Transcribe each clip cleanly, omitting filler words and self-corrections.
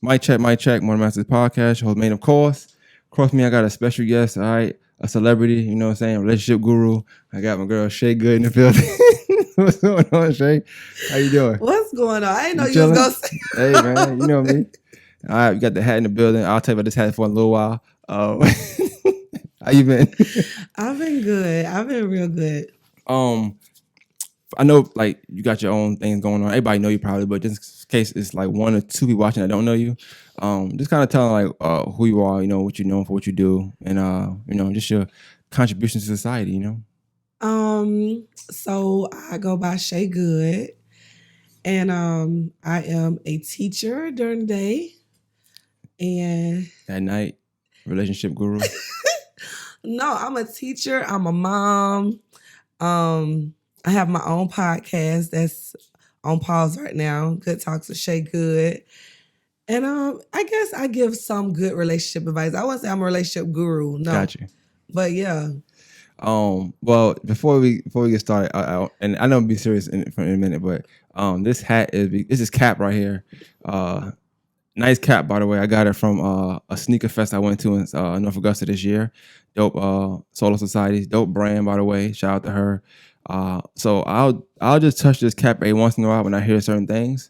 Mic check. Morning Masters podcast. Your host, mate, of course. Across me, I got a special guest. All right, a celebrity. You know what I'm saying? Relationship guru. I got my girl Shay Good in the building. What's going on, Shay? How you doing? What's going on? I didn't know You you was chilling? gonna say. Hey man, you know me. All right, we got the hat in the building. I'll tell you about this hat for a little while. How you been? I've been good. I've been real good. um, I know like you got your own things going on. Everybody know you probably, but just in case it's like one or two people watching that don't know you, just kind of telling like who you are, you know, what you're known for, what you do, and you know, just your contribution to society, you know. So I go by Shay Good, and I am a teacher during the day, and At night, relationship guru. no, I'm a teacher. I'm a mom. I have my own podcast that's on pause right now. Good Talks with Shay Good. And I guess I give some good relationship advice. I wouldn't say I'm a relationship guru, no. Got you. But yeah. Well, before we get started, and I know I'm be serious for a minute, but this hat this is cap right here. Nice cap, by the way. I got it from a sneaker fest I went to in North Augusta this year. Dope Solo Society, dope brand, by the way. Shout out to her. So I'll just touch this cap every once in a while when I hear certain things.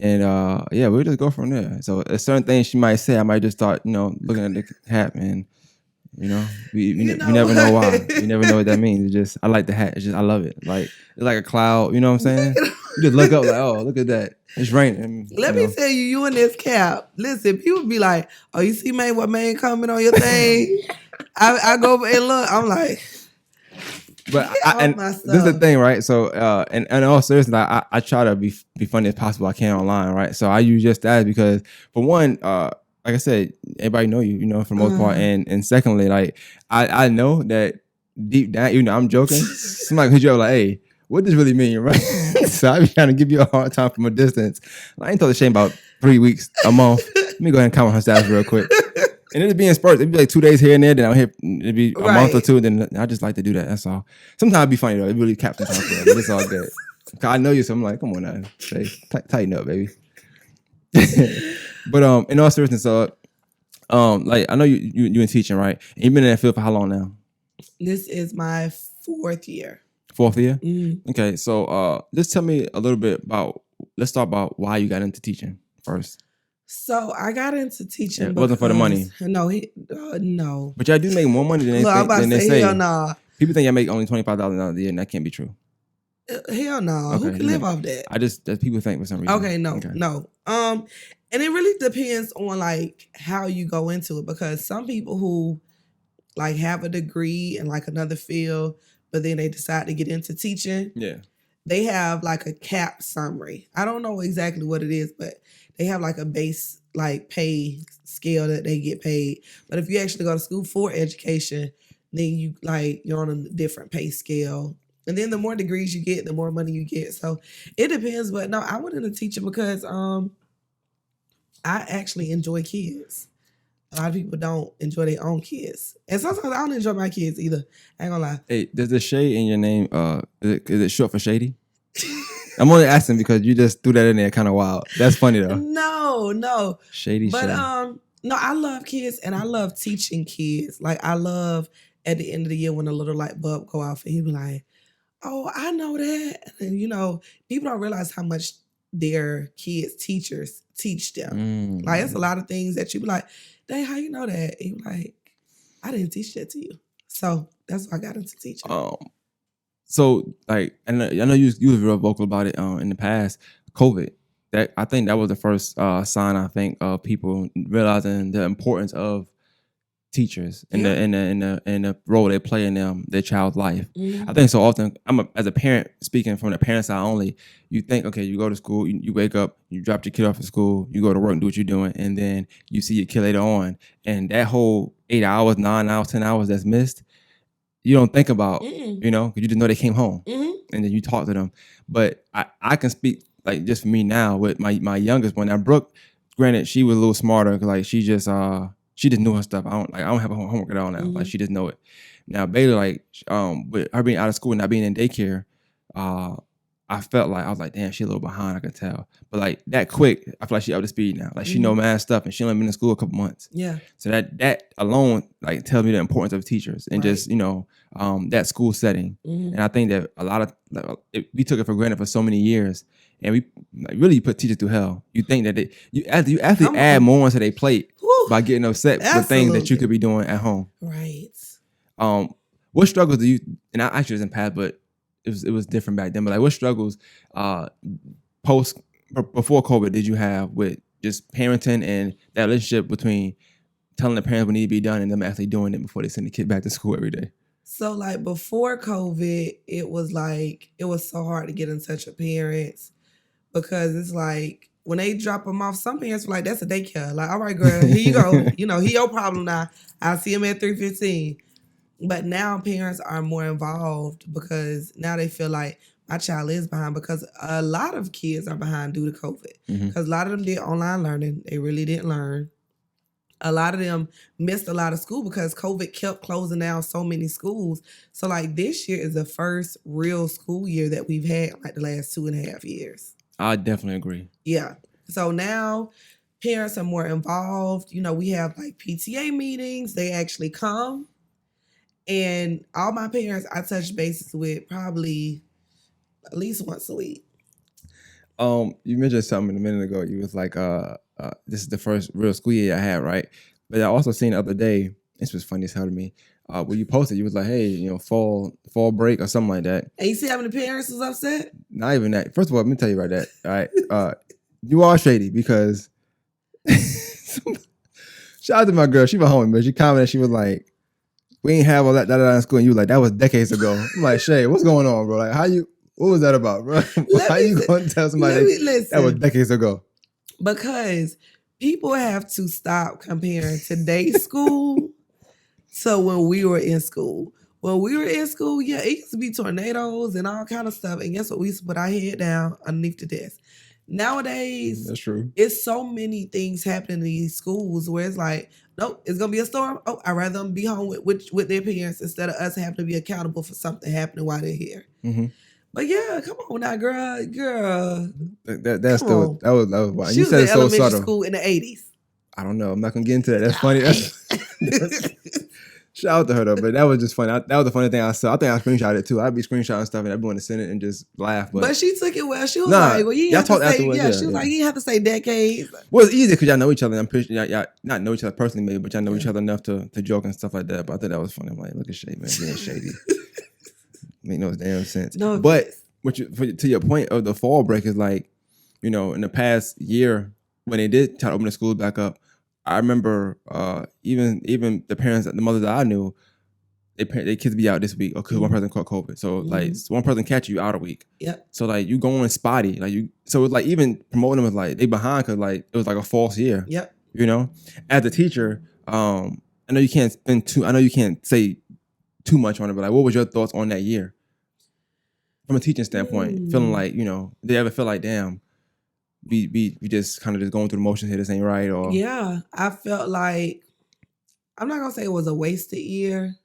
And yeah, we'll just go from there. So there's certain things she might say, I might just start, you know, looking at the hat, and you know, we never know why. We never know what that means. It's just I like the hat. It's just I love it. Like it's like a cloud. You know what I'm saying? You just look up like, oh, look at that. It's raining. Let me tell you, you in this cap. Listen, people be like, oh, you see, man, what man coming on your thing? I go over and look. I'm like, but this is the thing, right? So, and all seriousness, I try to be funny as possible I can online, right? So I use just that because, for one, like I said, everybody know you know, for the most part, and secondly, like I know that deep down, even though I'm joking, somebody hit you up like, hey, what does this really mean, right? So I be trying to give you a hard time from a distance. I ain't told the Shane about 3 weeks, a month. Let me go ahead and comment her status real quick. And it'd be in spurts. It'd be like 2 days here and there. Then I'll hit. It'd be a month or two. Then I just like to do that. That's all. Sometimes it'd be funny though. It really caps sometimes, but it's all good. I know you, so I'm like, come on now, say, tighten up, baby. But in all seriousness, so like I know you in teaching, right? And you've been in that field for how long now? This is my 4th year. 4th year? Mm-hmm. Okay, so just tell me a little bit about. Let's talk about why you got into teaching first. So I got into teaching. It wasn't for the money. No, no. But y'all do make more money than they say. Hell nah. People think y'all make only $25,000 a year, and that can't be true. Hell no. Okay, who can live off that? That people think for some reason. Okay, no. And it really depends on like how you go into it, because some people who like have a degree in like another field, but then they decide to get into teaching. Yeah. They have like a cap summary. I don't know exactly what it is, but they have like a base like pay scale that they get paid. But if you actually go to school for education, then you're on a different pay scale. And then the more degrees you get, the more money you get. So it depends. But no, I went into teaching because I actually enjoy kids. A lot of people don't enjoy their own kids. And sometimes I don't enjoy my kids either. I ain't gonna lie. Hey, does the Shay in your name, is it short for Shady? I'm only asking because you just threw that in there kind of wild. That's funny though. No. Shady but, Shay. No, I love kids and I love teaching kids. Like I love at the end of the year when a little light bulb go off and he be like, oh, I know that. And you know, people don't realize how much their kids' teachers teach them. Like it's a lot of things that you be like, dang, how you know that? And you be like, I didn't teach that to you. So that's why I got into teaching. So like, and I know you was real vocal about it in the past. COVID, that I think that was the first sign I think of people realizing the importance of teachers and the role they play in their child's life. I think so often as a parent, speaking from the parent side only, you think, okay, you go to school, you wake up, you drop your kid off at school, you go to work and do what you're doing, and then you see your kid later on, and that whole 8 hours, 9 hours, 10 hours that's missed, you don't think about, you know, because you just know they came home and then you talk to them. But I can speak like just for me now with my youngest one. Now Brooke, granted, she was a little smarter because like she just knew her stuff. I don't have her homework at all now. Like she just know it. Now Bailey, like with her being out of school and not being in daycare, I felt like I was like, damn, she a little behind. I could tell, but like that quick, I feel like she up to speed now. Like she know mad stuff, and she only been in school a couple months. Yeah. So that alone like tells me the importance of teachers and just that school setting. And I think that a lot of we took it for granted for so many years, and we really put teachers through hell. You think that you actually add more onto their plate by getting upset with things that you could be doing at home. Right. What struggles do you? And I actually was in path, but it was different back then. But like, what struggles before COVID did you have with just parenting and that relationship between telling the parents what need to be done and them actually doing it before they send the kid back to school every day? So like before COVID, it was so hard to get in touch with parents because it's like when they drop them off, some parents were like, that's a daycare. Like, all right, girl, here you go. He your problem now. I'll see him at 3:15. But now parents are more involved because now they feel like my child is behind because a lot of kids are behind due to COVID. Because a lot of them did online learning. They really didn't learn. A lot of them missed a lot of school because COVID kept closing down so many schools. So like this year is the first real school year that we've had like the last 2.5 years. I definitely agree. Yeah. So now parents are more involved. We have like PTA meetings. They actually come. And all my parents I touch bases with probably at least once a week. You mentioned something a minute ago. You was like, this is the first real school year I had, right? But I also seen the other day, this was funny as hell to me. When you posted, you was like, hey, fall break or something like that. And you see how many parents was upset? Not even that. First of all, let me tell you about that. All right. You are shady because shout out to my girl. She was home, but she commented, she was like, we ain't have all that in school. And you were like, that was decades ago. I'm like, Shay, what's going on, bro? Like, what was that about, bro? How you going to tell somebody that was decades ago? Because people have to stop comparing today's school to when we were in school. When we were in school, yeah, it used to be tornadoes and all kind of stuff. And guess what? We used to put our head down underneath the desk. Nowadays, that's true. It's so many things happening in these schools where it's like, nope, it's gonna be a storm. Oh, I'd rather them be home with their parents instead of us having to be accountable for something happening while they're here. But yeah, come on now, girl. That was wild. She You was said in it's so elementary subtle. school in the 80s. I don't know. I'm not gonna get into that. That's funny. Shout out to her though, but that was just funny. That was the funny thing I saw. I think I screenshotted it too. I'd be screenshotting stuff and everyone to send it and just laugh. But she took it well. She was like, "Well, you have to say, she was like, you have to say decades." Well, it's easy because y'all know each other. I'm pretty y'all not know each other personally, maybe, but y'all know each other enough to joke and stuff like that. But I thought that was funny. I'm like, look at Shay, man, being shady. Make no damn sense. No, but to your point of the fall break is like, in the past year when they did try to open the schools back up. I remember even the parents, the mothers that I knew, their kids be out this week because one person caught COVID. So like one person catch you out a week. Yep. So like you going spotty, so it's like even promoting them was like they behind because like it was like a false year. Yep. As a teacher, I know you can't say too much on it, but like what was your thoughts on that year from a teaching standpoint? Feeling like did they ever feel like damn? We just kind of just going through the motions here. This ain't right, or yeah, I felt like I'm not gonna say it was a wasted year.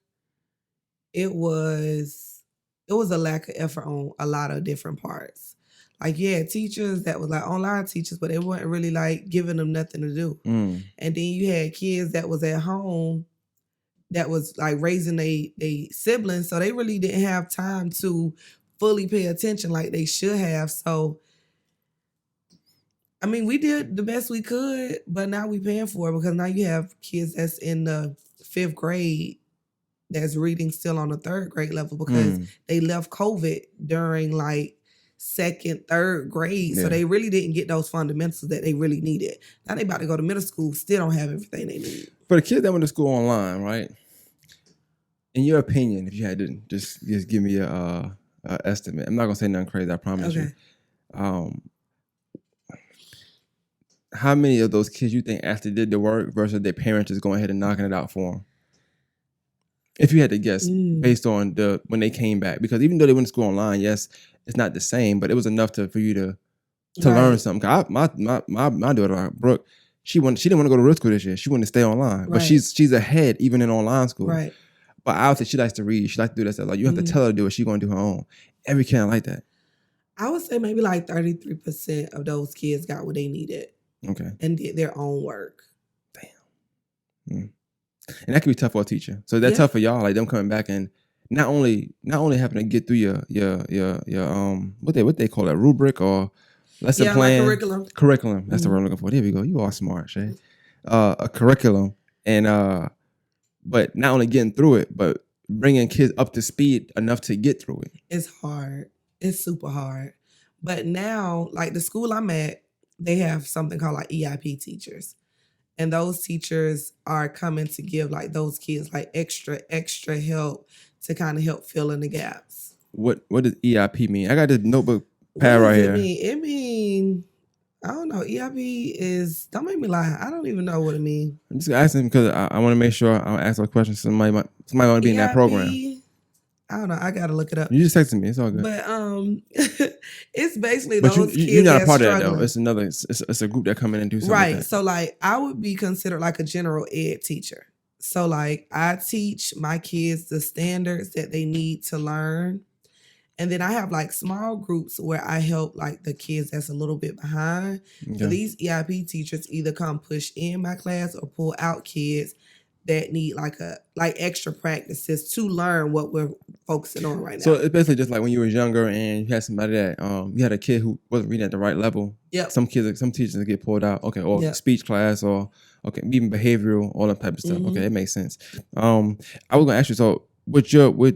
It was a lack of effort on a lot of different parts. Like teachers that was like online teachers, but they weren't really like giving them nothing to do. And then you had kids that was at home that was like raising they siblings, so they really didn't have time to fully pay attention like they should have. So. I mean, we did the best we could, but now we paying for it because now you have kids that's in the 5th grade that's reading still on the 3rd grade level because they left COVID during like 2nd, 3rd grade. Yeah. So they really didn't get those fundamentals that they really needed. Now they about to go to middle school, still don't have everything they need. For the kids that went to school online, right? In your opinion, if you had to just give me a estimate, I'm not gonna say nothing crazy, I promise you. How many of those kids you think actually did the work versus their parents just going ahead and knocking it out for them? If you had to guess, based on when they came back, because even though they went to school online, yes, it's not the same, but it was enough for you to learn something. My daughter Brooke, she didn't want to go to real school this year. She wanted to stay online, but she's ahead even in online school. Right. But I would say she likes to read. She likes to do that stuff. Like you have to tell her to do it. She's going to do her own. Every kid like that. I would say maybe like 33% of those kids got what they needed Okay. and did their own work. Mm. And that can be tough for a teacher. So that's Yeah. tough for y'all, like them coming back and not only having to get through your what they call it, rubric or lesson Yeah, like plan. curriculum. Curriculum. That's the word Mhm. I'm looking for. There we go. You are smart, Shay. A curriculum and but not only getting through it, but bringing kids up to speed enough to get through it. It's hard. It's super hard. But now, like the school I'm at, they have something called like EIP teachers. And those teachers are coming to give like those kids like extra help to kind of help fill in the gaps. What does EIP mean? I got this notebook What pad does right it here. mean? It mean, I don't know. EIP is, don't make me lie. I don't even know what it means. I'm just asking because I want to make sure I ask those questions. Somebody want to be in that program. I don't know. I gotta look it up. You just texted me. It's all good. But it's basically But those you're kids not a that's part of that struggling. though. It's another. It's a group that come in and do something. Right. Like So like I would be considered like a general ed teacher. So like I teach my kids the standards that they need to learn. And then I have like small groups where I help like the kids that's a little bit behind. that. So Okay. these EIP teachers either come push in my class or pull out kids that need like extra practices to learn what we're focusing on right now. So it's basically just like when you was younger and you had somebody that you had a kid who wasn't reading at the right level. Yep. Some teachers get pulled out. Okay, or Yep. speech class or okay, even behavioral, all that type of stuff. Mhm. Okay, it makes sense. I was gonna ask you, so with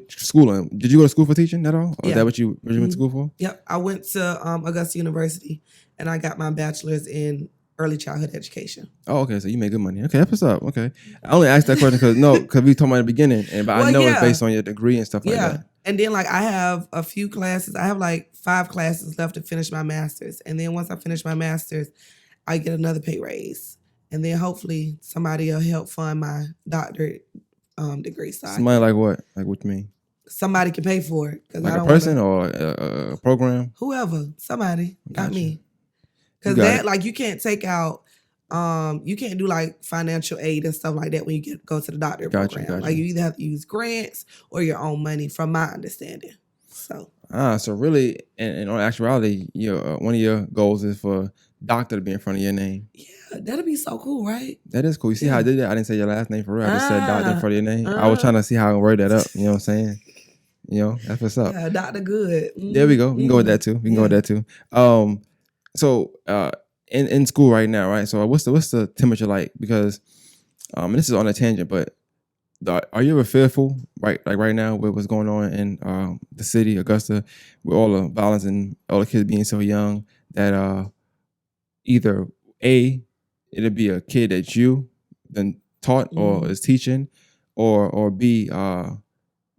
schooling, did you go to school for teaching at all? Or is Yeah. that what you went to Mhm. school for? Yep. I went to Augusta University and I got my bachelor's in early childhood education. Oh, okay. So you make good money. Okay, that's what's up. Okay, I only asked that question because we talked about it at the beginning, but I Well, know it's yeah. based on your degree and stuff like Yeah. that. And then like I have a few classes. I have like 5 classes left to finish my master's. And then once I finish my master's, I get another pay raise. And then hopefully somebody will help fund my doctorate degree. So Somebody like what? Like what you mean? somebody can pay for it. Like a person or a program? Whoever, somebody, not Gotcha. me. Because You got that it. like you can't take out you can't do like financial aid and stuff like that when you go to the doctorate Gotcha, program. gotcha. Like you either have to use grants or your own money, from my understanding. So So really, in actuality, one of your goals is for doctor to be in front of your name. yeah, that'd be so cool, right? That is cool. You see how I Yeah. did that? I didn't say your last name for real. I just said doctor in front of your name. I was uh. trying to see how I can word that up. You know what I'm saying? That's what's up. Yeah, Dr. Good. There we go. We can go with that too. We can go with that too. So in school right now, right? So what's the temperature like? Because and this is on a tangent, but are you ever fearful, right? Like right now, with what's going on in the city, Augusta, with all the violence and all the kids being so young, that either it'll be a kid that you then taught or is teaching, or B,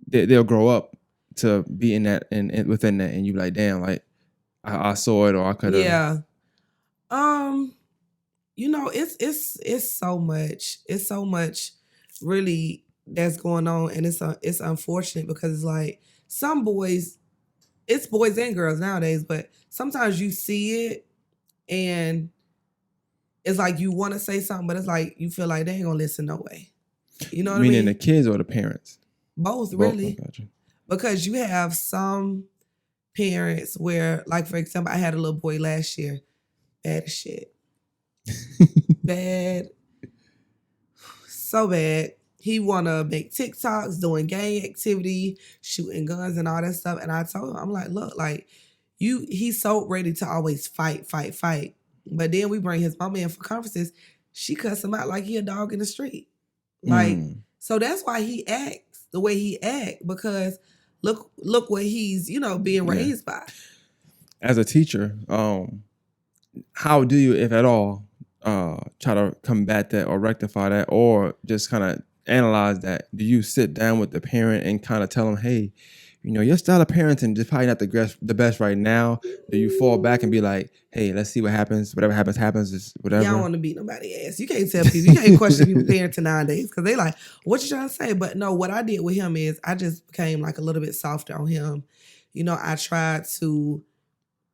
they'll grow up to be in that and within that, and you like, damn, like I saw it or I could have. Yeah. It's so much. It's so much really that's going on, and it's unfortunate because it's like some boys, it's boys and girls nowadays, but sometimes you see it and it's like you want to say something, but it's like you feel like they ain't gonna listen no way. You know what I mean? Meaning the kids or the parents? Both, really. Gotcha. Because you have some parents where, like for example, I had a little boy last year, bad as shit. Bad. So bad. He wanna make TikToks, doing gang activity, shooting guns and all that stuff. And I told him, I'm like, look, like he's so ready to always fight. But then we bring his mama in for conferences. She cuss him out like he a dog in the street. Like, so that's why he acts the way he act, because look what he's, being raised by. As a teacher, how do you, if at all, try to combat that or rectify that, or just kind of analyze that? Do you sit down with the parent and kind of tell them, hey, your style of parenting just probably not the best right now? Do you fall back and be like, hey, let's see what happens. Whatever happens, is whatever. Yeah, I don't want to beat nobody's ass. You can't tell people. You can't question people parenting nowadays because they like, what you trying to say? But no, what I did with him is I just became like a little bit softer on him. I tried to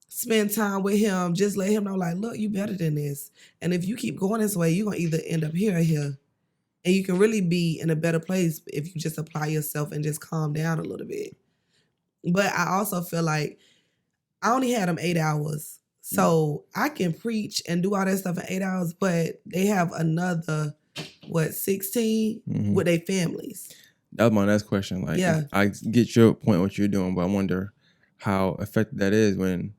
spend time with him, just let him know, like, look, you better than this. And if you keep going this way, you're going to either end up here or here. And you can really be in a better place if you just apply yourself and just calm down a little bit. But I also feel like I only had them 8 hours. So I can preach and do all that stuff in 8 hours, but they have another, 16 with their families. That was my next question. Like, Yeah. I get your point, what you're doing, but I wonder how effective that is when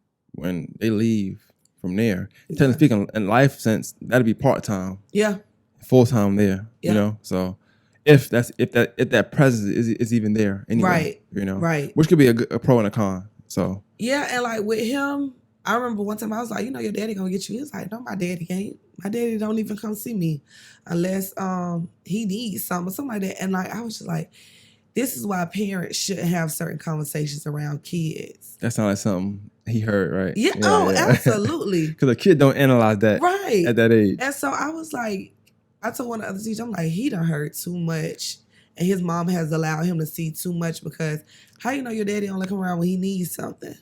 they leave from there. Yeah. Technically speaking, in life sense, that'd be part-time. Yeah. Full-time there, Yeah. you know? So if that presence is even there anyway, Right. you know? Right. Which could be a pro and a con, so. Yeah, and like with him, I remember one time I was like, your daddy gonna get you. He was like, no, my daddy ain't. My daddy don't even come see me unless he needs something or something like that. And like I was just like, this is why parents shouldn't have certain conversations around kids. That sounds like something he heard, right? Yeah. Absolutely. Because a kid don't analyze that right at that age. And so I was like, I told one of the other teachers, I'm like, he done heard too much. And his mom has allowed him to see too much because how you know your daddy only come around when he needs something?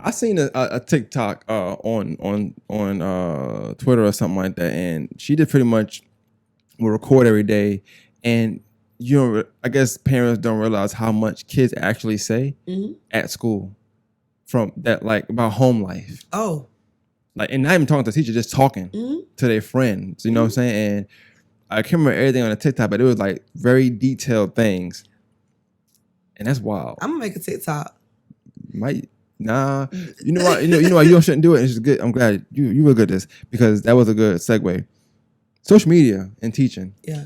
I seen a TikTok on Twitter or something like that, and she did pretty much will record every day, and I guess parents don't realize how much kids actually say at school from that, like about home life. Oh, like, and not even talking to the teacher, just talking to their friends. You know what I'm saying? And I can't remember everything on the TikTok, but it was like very detailed things, and that's wild. I'm gonna make a TikTok. Nah, you know what? You know why you shouldn't do it. It's just good. I'm glad you were good at this because that was a good segue. Social media and teaching. Yeah,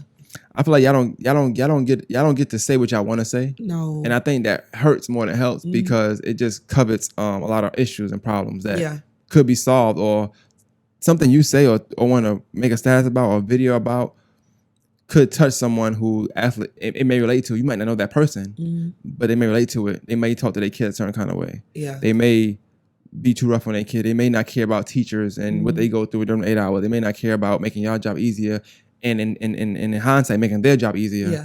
I feel like y'all don't get to say what y'all want to say. No, and I think that hurts more than helps because it just covets a lot of issues and problems that could be solved, or something you say or want to make a status about or a video about could touch someone who actually it may relate to. You might not know that person, but they may relate to it. They may talk to their kid a certain kind of way. Yeah. They may be too rough on their kid. They may not care about teachers and what they go through during 8 hours. They may not care about making y'all job easier and in hindsight, making their job easier. Yeah.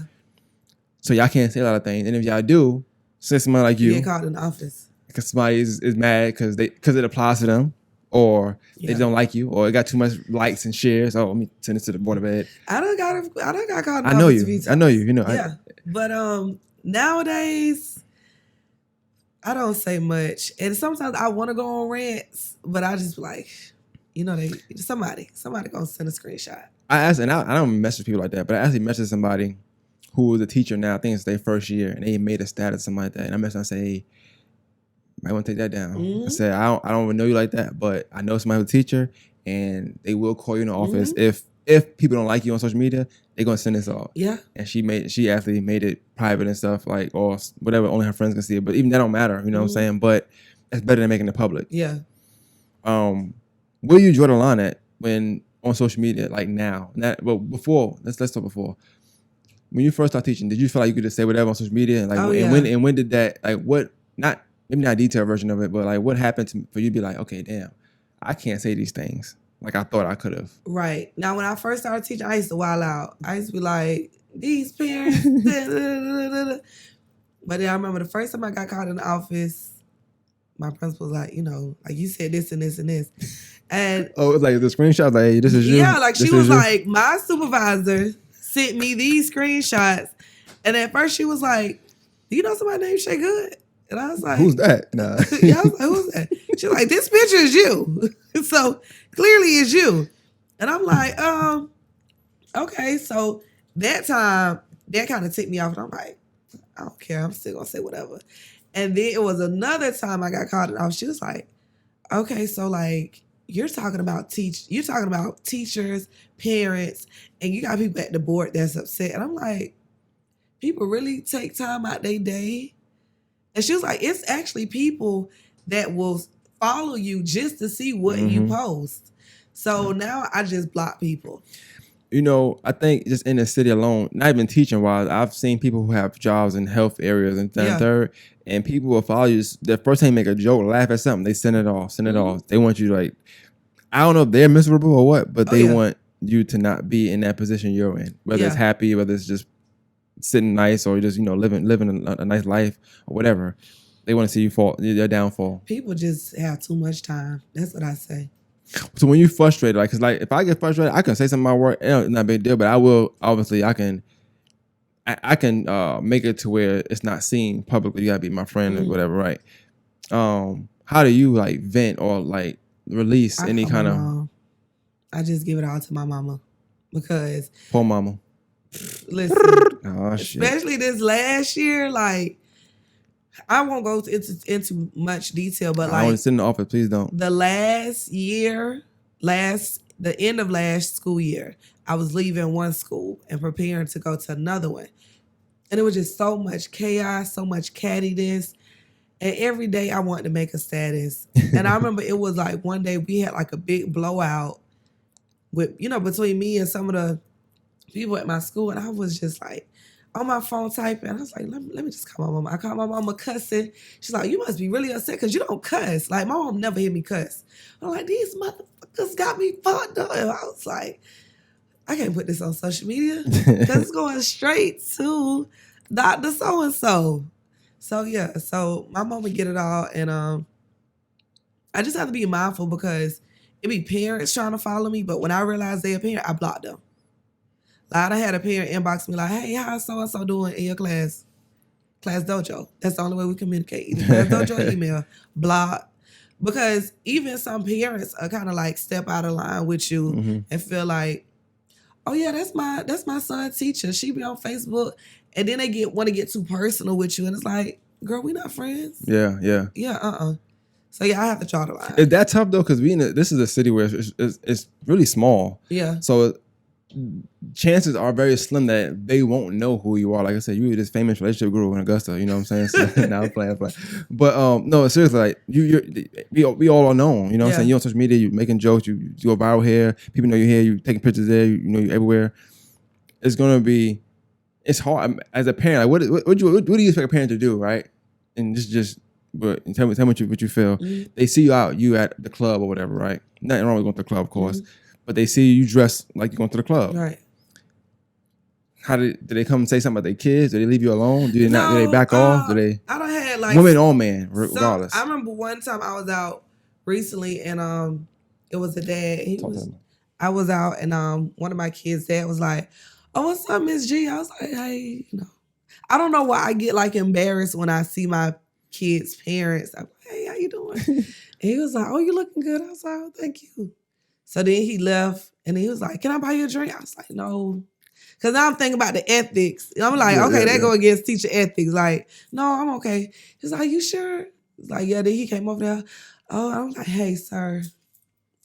So y'all can't say a lot of things. And if y'all do, say somebody like you get caught in the office. Because somebody is mad because it applies to them. Or they don't like you, or it got too much likes and shares. Oh, let me send this to the board of ed. I don't got caught. I know you. I know you. You know. Yeah, but nowadays I don't say much, and sometimes I want to go on rants, but I just be like, somebody gonna send a screenshot. I asked, and I don't message people like that, but I actually messaged somebody who was a teacher now. I think it's their first year, and they made a status something like that, and I messaged. I say, hey, might want to take that down. I said, I don't even know you like that, but I know somebody who's a teacher, and they will call you in the office. If people don't like you on social media, they're gonna send this off. Yeah. And she actually made it private and stuff, like, or whatever, only her friends can see it. But even that don't matter, you know what I'm saying? But it's better than making it public. Yeah. Where you draw the line at when on social media, like now? Before, let's talk before. When you first started teaching, did you feel like you could just say whatever on social media? Like, and when did that, like, what, not maybe not a detailed version of it, but like what happened for you to be like, okay, damn, I can't say these things like I thought I could have. Right. Now, when I first started teaching, I used to wild out. I used to be like, these parents. But then I remember the first time I got caught in the office, my principal was like, like you said this and this and this. And it was like the screenshot, like, hey, this is you. Yeah, like she was like, my supervisor sent me these screenshots. And at first she was like, do you know somebody named Shay Good? And I was like, who's that? Nah. Yeah, I was like, who's that? She's like, this picture is you. So clearly it's you. And I'm like, okay. So that time, that kind of ticked me off. And I'm like, I don't care. I'm still going to say whatever. And then it was another time I got caught in off. She was like, okay, so like, you're talking about teachers, parents, and you got people at the board that's upset. And I'm like, people really take time out their day. And she was like, it's actually people that will follow you just to see what you post. So now I just block people. I think just in the city alone, not even teaching wise, I've seen people who have jobs in health areas and third, and people will follow you. The first time they make a joke, laugh at something, they send it off. They want you to, like, I don't know if they're miserable or what, but they want you to not be in that position you're in, whether it's happy, whether it's just sitting nice or just, living a nice life or whatever. They want to see you fall, your downfall. People just have too much time. That's what I say. So when you frustrated, like, cause like if I get frustrated, I can say something about work. It's not a big deal, but I will obviously I can make it to where it's not seen publicly. You gotta be my friend or whatever, right? How how do you like vent or like release I any call my kind of mom. I just give it all to my mama because poor mama? listen, Oh shit! especially this last year, like I won't go into much detail, but I want to like sit in the office. Please don't. the last year, the end of last school year, I was leaving one school and preparing to go to another one. And it was just so much chaos, so much cattiness. And every day I wanted to make a status. And I remember it was like one day we had like a big blowout with, between me and some of the people at my school. And I was just like on my phone typing. I was like, let me just call my mama. I called my mama cussing. She's like, you must be really upset because you don't cuss. Like my mom never hear me cuss. I'm like, these motherfuckers got me fucked up. And I was like, I can't put this on social media because it's going straight to Dr. So-and-so. So yeah, so my mom would get it all, and I just have to be mindful because it be parents trying to follow me, but when I realize they're a parent, I block them. Like I had a parent inbox me like, "Hey, how's so and so doing in your class dojo?" That's the only way we communicate. Either class dojo or email, block, because even some parents are kind of like step out of line with you and feel like, "Oh yeah, that's my son's teacher. She be on Facebook." And then they want to get too personal with you. And it's like, girl, we not friends. Yeah. Yeah, So yeah, I have to draw the line. Is that tough though? Because this is a city where it's really small. Yeah. So chances are very slim that they won't know who you are. Like I said, you were this famous relationship guru in Augusta. You know what I'm saying? So, now I'm playing. But no, seriously, like we all are known. You know what I'm saying? You on social media, you making jokes, you go viral here. People know you're here. You taking pictures there. You know you're everywhere. It's gonna be. It's hard as a parent. Like, what do you expect a parent to do, right? And tell me what you feel. They see you at the club or whatever, right? Nothing wrong with going to the club, of course, but they see you dressed like you're going to the club, right? How do they come and say something about their kids? Do they leave you alone? Do they not? Do they back off? Do they? I don't have like women or man, regardless. I remember one time I was out recently, and it was a dad. I was out, and one of my kids' dad was like, "Oh, what's up, Miss G?" I was like, "Hey, I don't know why I get like embarrassed when I see my kids' parents. I'm like, "Hey, how you doing?" And he was like, "Oh, you looking good." I was like, "Oh, thank you." So then he left, and he was like, "Can I buy you a drink?" I was like, "No," because now I'm thinking about the ethics. I'm like, go against teacher ethics. Like, no, I'm okay. He's like, "You sure?" He's like, "Yeah." Then he came over there. Oh, I was like, "Hey, sir,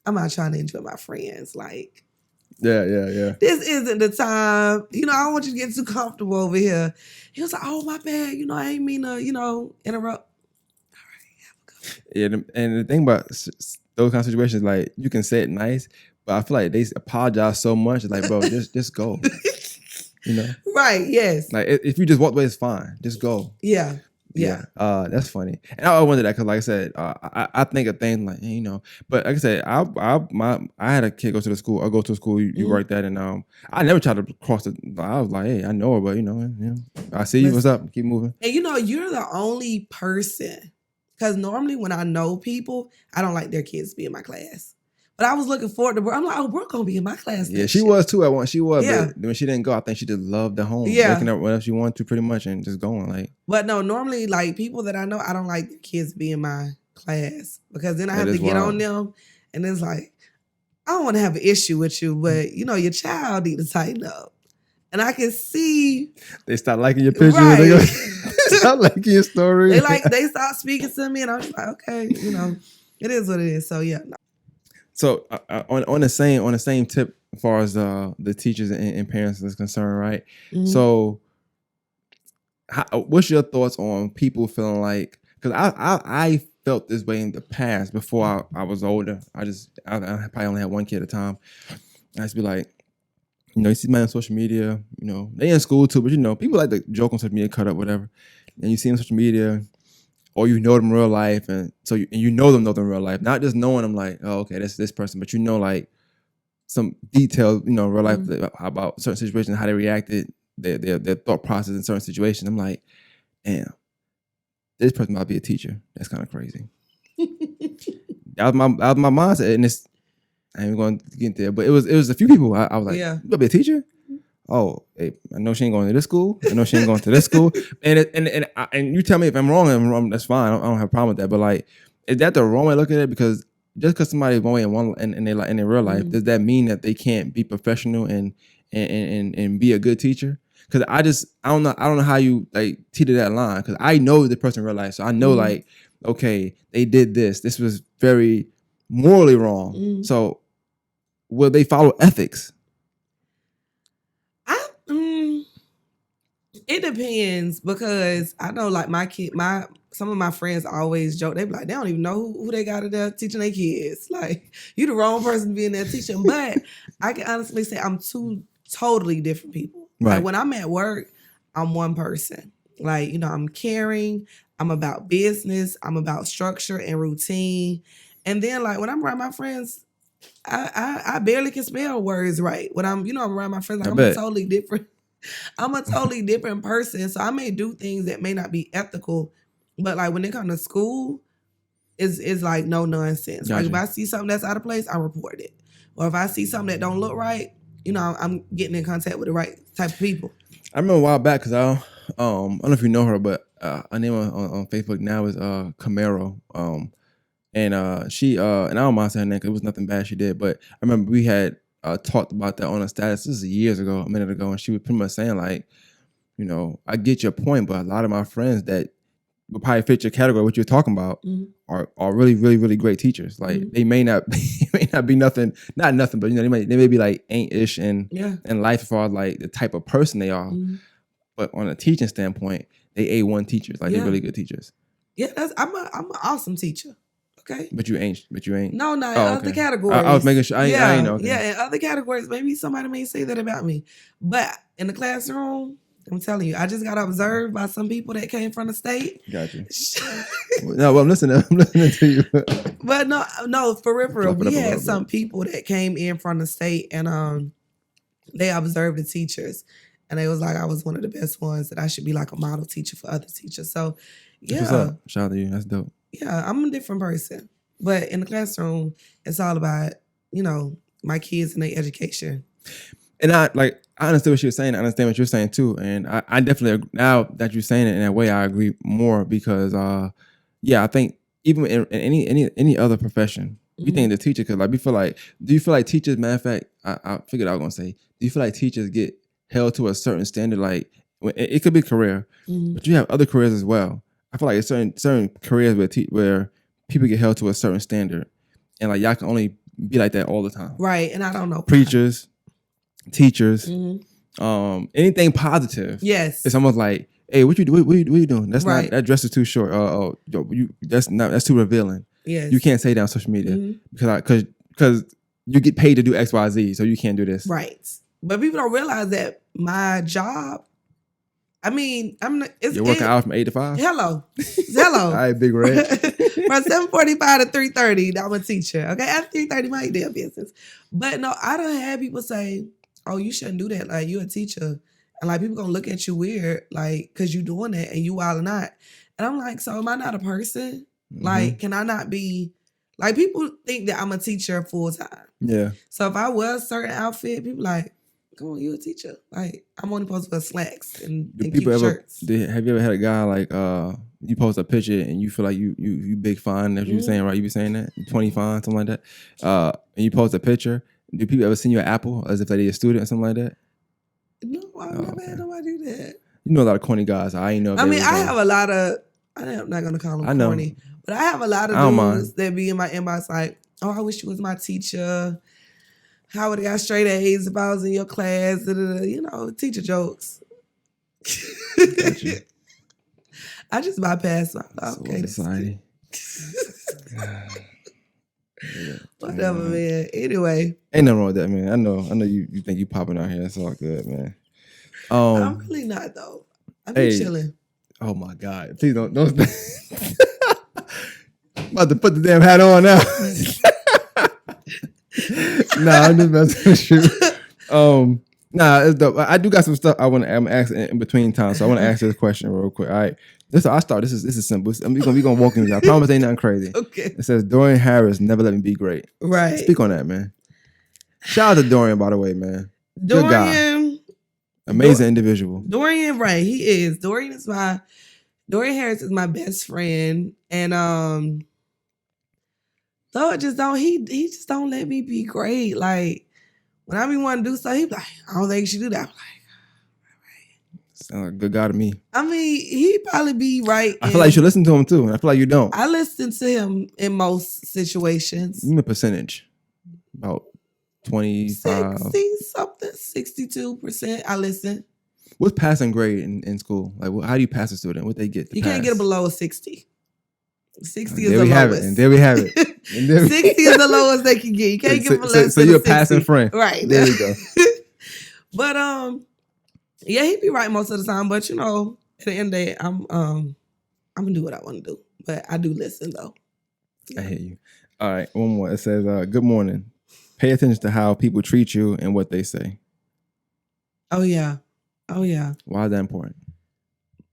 I'm not trying to enjoy my friends. Like." Yeah. This isn't the time. I don't want you to get too comfortable over here. He was like, "Oh, my bad. I ain't mean to, interrupt." All right, have a good one. Yeah, and the thing about those kind of situations, like you can say it nice, but I feel like they apologize so much. It's like, bro, just go. Right, yes. Like if you just walk away, it's fine. Just go. Yeah. That's funny. And I wonder that because, like I said, I think of things like but like I said, I had a kid go to the school. I go to a school. You worked at, and I never tried to cross the. I was like, hey, I know her, but I see you. What's up? Keep moving. And you're the only person, because normally when I know people, I don't like their kids to be in my class. But I was looking forward to. I'm like, oh, Brooke gonna be in my class. Yeah, she was too at once. She was, but when she didn't go, I think she just loved the home. Yeah, waking up whenever she wanted to, pretty much, and just going like. But no, normally like people that I know, I don't like their kids to be in my class because then I have to get on them, and it's like I don't want to have an issue with you, but your child need to tighten up. And I can see they start liking your pictures. Right. They start liking your story. They start speaking to me, and I'm like, okay, it is what it is. So yeah. No. So on the same tip, as far as the teachers and parents is concerned, right? Mm-hmm. So, what's your thoughts on people feeling like? Because I felt this way in the past before I was older. I probably only had one kid at a time. I used to be like, you see me on social media. They in school too, but people like to joke on social media, cut up, whatever. And you see them on social media. Or them in real life, and so you know them in real life, not just knowing them like, oh, okay, that's this person, but like some details, real life about certain situations, how they reacted, their thought process in certain situations. I'm like, damn, this person might be a teacher. That's kind of crazy. that was my mindset, and I ain't going to get there, but it was a few people. I was like, you gonna be a teacher? Oh, hey, I know she ain't going to this school. I know she ain't going to this school. And you tell me if I'm wrong, that's fine. I don't have a problem with that. But like, is that the wrong way to look at it? Because just because somebody's one way in their real life, does that mean that they can't be professional and be a good teacher? Because I don't know how you like teeter that line. Because I know the person in real life, so I know like, okay, they did this. This was very morally wrong. So will they follow ethics? It depends, because I know like some of my friends always joke. They be like, they don't even know who they got in there teaching their kids. Like, you the wrong person to be in there teaching. But I can honestly say I'm two totally different people. Right. Like when I'm at work, I'm one person. Like, I'm caring. I'm about business. I'm about structure and routine. And then like when I'm around my friends, I barely can spell words right. When I'm around my friends, like I'm a totally different. I'm a totally different person. So I may do things that may not be ethical, but like when it comes to school, it's like no nonsense. Gotcha. Like if I see something that's out of place, I report it. Or if I see something that don't look right, I'm getting in contact with the right type of people. I remember a while back, because I don't know if you know her, but her name on Facebook now is Camaro. And she and I don't mind saying that because it was nothing bad she did, but I remember we had talked about that on a status. This is years ago, a minute ago, and she was pretty much saying like, I get your point, but a lot of my friends that would probably fit your category, what you're talking about, are really, really, really great teachers. Like they may not be nothing, not nothing, but they may be like ain't-ish in life as far as like the type of person they are. But on a teaching standpoint, they A1 teachers, like they're really good teachers. Yeah, I'm an awesome teacher. Okay. But you ain't. No, in other categories. I was making sure. I know. Okay. Yeah, in other categories, maybe somebody may say that about me. But in the classroom, I'm telling you, I just got observed by some people that came from the state. Gotcha. No, well, I'm listening to you. But no, for real. We had some people that came in from the state, and they observed the teachers. And they was like, I was one of the best ones, that I should be like a model teacher for other teachers. So, yeah. What's up? Shout out to you. That's dope. Yeah, I'm a different person. But in the classroom, it's all about, my kids and their education. And I understand what you're saying. I understand what you're saying too. And I definitely, now that you're saying it in that way, I agree more because, I think even in any other profession, we think the teacher could, like, do you feel like teachers, matter of fact, I figured I was going to say, do you feel like teachers get held to a certain standard? Like, it could be career, but you have other careers as well. I feel like it's certain careers where people get held to a certain standard, and like y'all can only be like that all the time. Right, and I don't know. Preachers, teachers, anything positive. Yes, it's almost like, hey, what you doing? That's not, that dress is too short. That's too revealing. Yes, you can't say that on social media because you get paid to do X, Y, Z, so you can't do this. Right, but people don't realize that my job. I mean, you're working out from 8 to 5? Hello. All right, Big Red. From 7:45 to 3:30, I'm a teacher. Okay, after 3:30, my damn business. But no, I don't have people say, oh, you shouldn't do that. Like, you're a teacher. And like, people gonna look at you weird, like, because you doing that and you wild or not. And I'm like, so am I not a person? Like, can I not be, like, people think that I'm a teacher full time. Yeah. So if I wear a certain outfit, people like, come on, you a teacher. Like, I'm only supposed to wear slacks and cute shirts. Have you ever had a guy like, you post a picture and you feel like you big fine, that's what you're saying, right? You be saying that? 20 fine, something like that. And you post a picture. Do people ever send you an apple as if they're a student or something like that? No, I've never had nobody do that. You know a lot of corny guys. I ain't know. I have a lot of, I'm not going to call them corny, but I have a lot of dudes that be in my inbox like, oh, I wish you was my teacher. How would I got straight A's if I was in your class? Teacher jokes. I just bypass. Okay, society. Whatever, man. Anyway, ain't nothing wrong with that, man. I know. You think you popping out here. It's all good, man. I'm really not though. I'm chilling. Oh my God! Please don't. I'm about to put the damn hat on now. Nah, I'm just messing with you. It's dope. I do got some stuff I want to ask in between times, so I want to ask this question real quick. All right, this is simple. We gonna walk into. I promise, ain't nothing crazy. Okay. It says Dorian Harris never let me be great. Right. Speak on that, man. Shout out to Dorian, by the way, man. Good guy. Amazing individual. Dorian, right? He is. Dorian Harris is my best friend, and Lord just don't he just don't let me be great. Like when I be wanting to do stuff, he be like, I don't think you should do that. I'm like, Sound like a good guy to me. I mean, he probably be right. I feel like you should listen to him too. And I feel like you don't. I listen to him in most situations. Give me a percentage. About 25. 60-something, 62%. I listen. What's passing grade in school? Like, how do you pass a student? What they get? You can't get it below 60. 60 is there the we have it. lowest. And there we have it. 60 is the lowest they can get. You can't get them less so than you're a 60. passing friend. Right. There you go. But yeah, he be right most of the time. But you know, at the end of the day, I'm gonna do what I want to do. But I do listen though. I hear you. All right, one more. It says, good morning. Pay attention to how people treat you and what they say. Oh yeah. Oh yeah. Why is that important?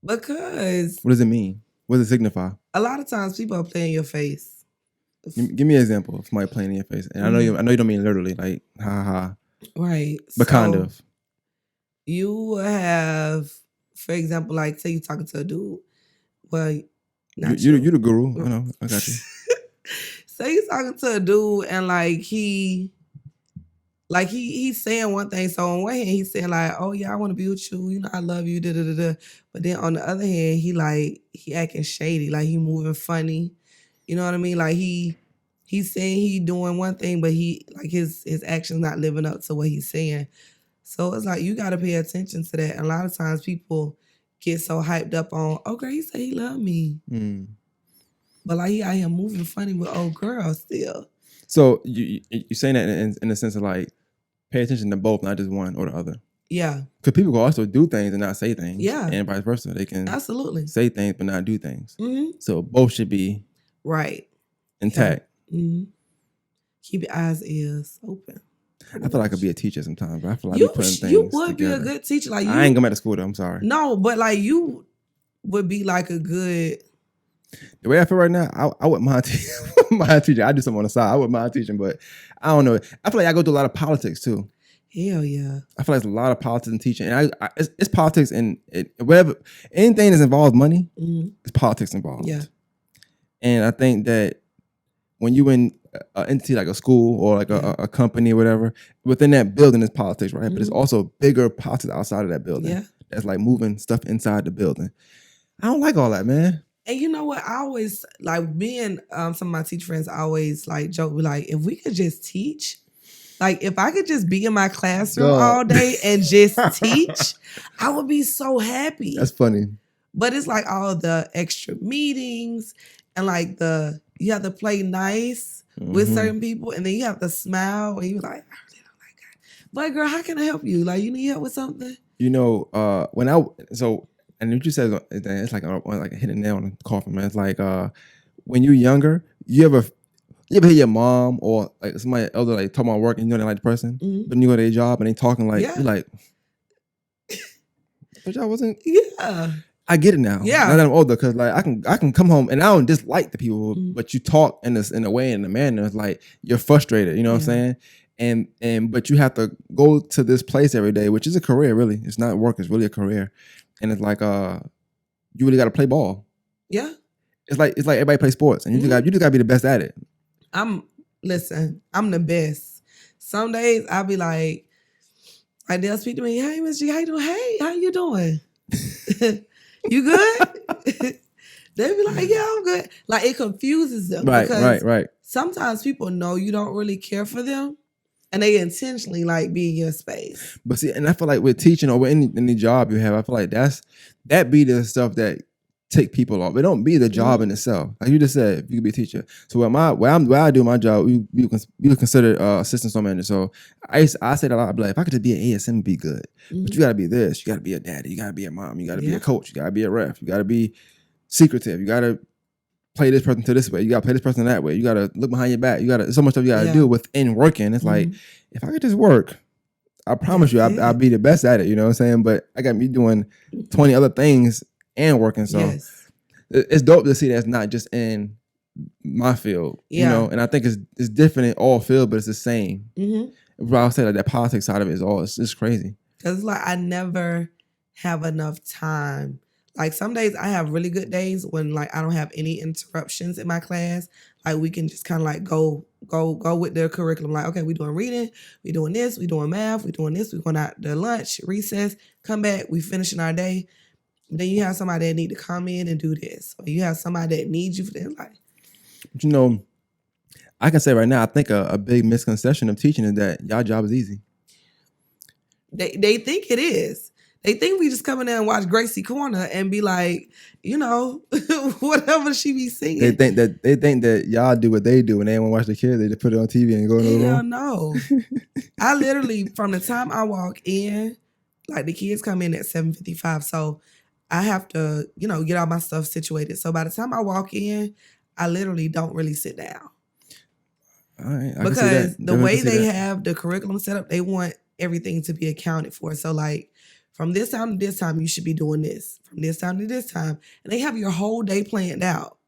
Because What does it mean? What does it signify? a lot of times people are playing your face. Give me an example of somebody playing in your face. And I know you don't mean literally, like, ha ha ha. Right. But kind of. You have, for example, like say you're talking to a dude. Well, not you the guru. I know. I got you. Say you're talking to a dude and he's saying one thing. So on one hand, he's saying like, "Oh yeah, I want to be with you. You know, I love you." Da da da da. But then on the other hand, he acting shady. Like he moving funny. You know what I mean? Like he's saying he doing one thing, but he like his actions not living up to what he's saying. So it's like you got to pay attention to that. And a lot of times people get so hyped up on, "Oh girl, he said he love me," but like he out here moving funny with old girls still. So you're saying that in the sense of like pay attention to both, not just one or the other. Yeah. Because people can also do things and not say things. Yeah. And vice versa. They can absolutely say things but not do things. Mm-hmm. So both should be right intact. Yeah. Mm-hmm. Keep your eyes, ears open. I feel like I could be a teacher sometimes, but I feel like you we're putting things you would together. be a good teacher. Like I ain't going back to school though. I'm sorry. No, but like you would be like a good. The way I feel right now, I wouldn't mind teaching. I do something on the side. I wouldn't mind teaching, but I don't know. I feel like I go through a lot of politics too. Hell yeah. I feel like there's a lot of politics in teaching. And it's politics and whatever. Anything that involves money, it's politics involved. Yeah. And I think that when you in an entity like a school or like a company or whatever, within that building is politics, right? But there's also bigger politics outside of that building. Yeah. That's like moving stuff inside the building. I don't like all that, man. And you know what? I always like me and some of my teacher friends always like joke, be like, if we could just teach, like if I could just be in my classroom all day and just teach, I would be so happy. That's funny. But it's like all the extra meetings and like you have to play nice with certain people and then you have to smile and you're like, I really don't like that. But girl, how can I help you? Like you need help with something? You know, and what you said, it's like hitting a nail on the coffin, man. It's like when you're younger, you ever hear your mom or like somebody elder like talking about work and you know they like the person, but you go to their job and they talking like you're like, but y'all wasn't. Yeah, I get it now. Yeah, now that I'm older, because like I can come home and I don't dislike the people, but you talk in a way in a manner it's like you're frustrated. You know what I'm saying? And but you have to go to this place every day, which is a career. Really, it's not work; it's really a career. And it's like you really got to play ball. Yeah, it's like everybody plays sports, and you just got to be the best at it. I'm the best. Some days I'll be like they'll speak to me, "Hey, Miss G, how you doing? Hey, how you doing? You good?" They'll be like, "Yeah, I'm good." Like it confuses them, right. Sometimes people know you don't really care for them. And they intentionally like be in your space. But see, and I feel like with teaching or with any job you have, I feel like that be the stuff that take people off. It don't be the job in itself. Like you just said, you could be a teacher. So where I do my job, we would consider assistant store manager. So I say that a lot. I'd be like, if I could just be an ASM, it'd be good. But you gotta be this. You gotta be a daddy. You gotta be a mom. You gotta be a coach. You gotta be a ref. You gotta be secretive. You gotta play this person to this way. You gotta play this person that way. You gotta look behind your back. So much stuff you gotta do within working. It's like, if I could just work, I promise you I'll be the best at it. You know what I'm saying? But I got me doing 20 other things and working. So it's dope to see that's not just in my field. You know, and I think it's different in all fields, but it's the same. But I'll say like that politics side of it it's crazy. Cause it's like I never have enough time. Like some days I have really good days when like I don't have any interruptions in my class. Like we can just kind of like go with the curriculum. Like, okay, we doing reading, we doing this, we doing math, we doing this, we going out to lunch, recess, come back, we finishing our day. Then you have somebody that need to come in and do this. Or you have somebody that needs you for their life. But you know, I can say right now, I think a big misconception of teaching is that y'all job is easy. They think it is. They think we just come in there and watch Gracie Corner and be like, you know, whatever she be singing. They think that y'all do what they do and they don't want to watch the kids. They just put it on TV and go in the room. Hell no. I literally, from the time I walk in, like the kids come in at 7:55, so I have to, you know, get all my stuff situated. So by the time I walk in, I literally don't really sit down. All right, because the way they have the curriculum set up, they want everything to be accounted for. So like, from this time to this time, you should be doing this. From this time to this time. And they have your whole day planned out.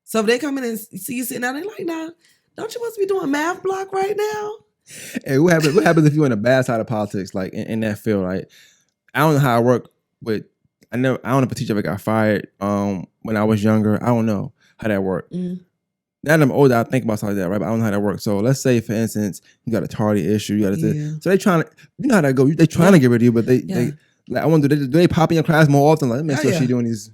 So if they come in and see you sitting down, they're like, nah, don't you supposed to be doing math block right now? Hey, what happens if you're in the bad side of politics, like in that field, right? I don't know how I work with, I don't know if a teacher ever got fired when I was younger. I don't know how that worked. Mm. Now that I'm older, I think about something like that, right? But I don't know how that works. So let's say, for instance, you got a tardy issue. You got to so they trying to, you know how that go. They trying to get rid of you, but they like, I wonder, do they pop in your class more often? Like, let me make sure she's doing these.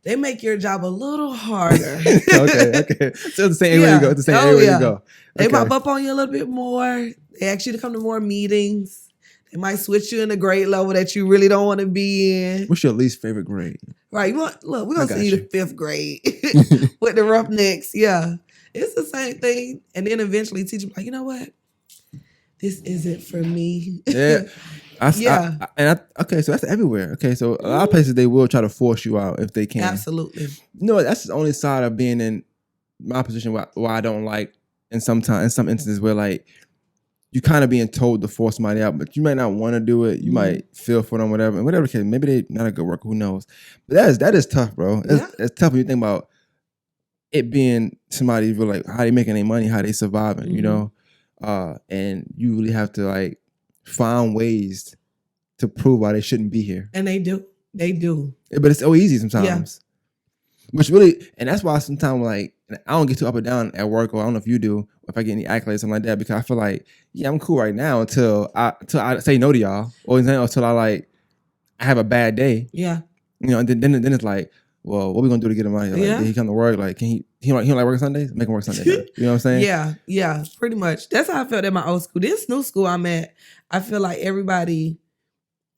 They make your job a little harder. okay. So it's the same way you go. It's the same way you go. They pop up on you a little bit more. They ask you to come to more meetings. They might switch you in a grade level that you really don't want to be in. What's your least favorite grade? Right. Look, we're going to send you to 5th grade with the Roughnecks. Yeah. It's the same thing. And then eventually teacher be like, you know what? This isn't for me. Yeah. Okay, so that's everywhere. Okay, so a lot of places they will try to force you out if they can. Absolutely. No, that's the only side of being in my position where I don't like in some instances where like you kind of being told to force somebody out, but you might not want to do it. You might feel for them, whatever. And whatever case, maybe they're not a good worker. Who knows? But that is tough, bro. It's tough when you think about it being somebody who like how they making their money, how they surviving, you know? And you really have to like find ways to prove why they shouldn't be here. And they do. But it's so easy sometimes. Yeah. Which really, and that's why sometimes like I don't get too up or down at work, or I don't know if you do, if I get any accolades, something like that, because I feel like, yeah, I'm cool right now until I say no to y'all, or until I have a bad day. Yeah. You know, and then it's like, well, what we gonna do to get him out of here? Like, did he come to work? Like, he don't like working Sundays? Make him work Sundays. You know what I'm saying? Yeah, pretty much. That's how I felt at my old school. This new school I'm at, I feel like everybody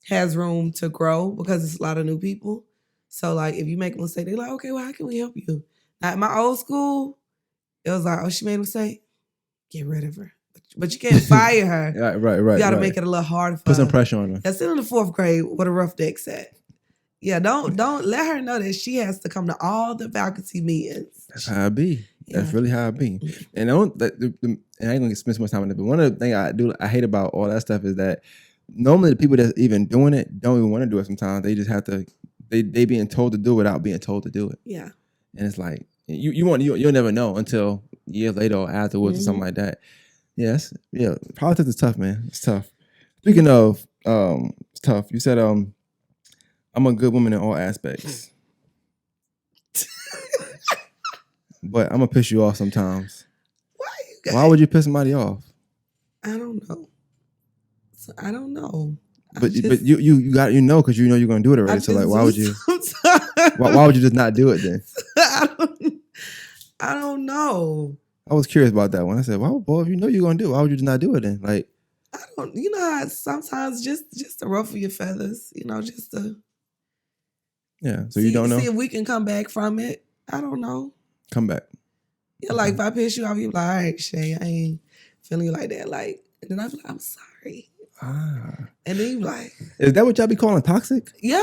has room to grow because it's a lot of new people. So like, if you make a mistake, they're like, okay, well, how can we help you? Now, at my old school, it was like, oh, she made a mistake, get rid of her. But you can't fire her. Right. You got to make it a little harder for her. Put some pressure on her. That's still in the 4th grade with a rough deck set. Yeah, don't let her know that she has to come to all the faculty meetings. That's how it be. Yeah. That's really how it be. And I ain't gonna spend so much time on it, but one of the things I hate about all that stuff is that normally the people that's even doing it don't even want to do it sometimes. They just have to, they being told to do it without being told to do it. Yeah. And it's like, you'll never know until years later or afterwards or something like that. Yes. Yeah. Politics is tough, man. It's tough. Speaking of, it's tough. You said, I'm a good woman in all aspects. But I'm gonna piss you off sometimes. Why would you piss somebody off? I don't know. I don't know. But you got because you know you're gonna do it already. So like, why would you? Why would you just not do it then? I don't know. I was curious about that one. I said, well, boy, if you know you're gonna do it, why would you just not do it then? Like, I don't. You know how sometimes just to ruffle your feathers. You know, just to. Yeah. So you don't know. See if we can come back from it. I don't know. Come back. Yeah, like if I piss you off, you be like, all right, Shay, I ain't feeling you like that. Like, and then I be like, I'm sorry. And then you be like, is that what y'all be calling toxic? Yeah.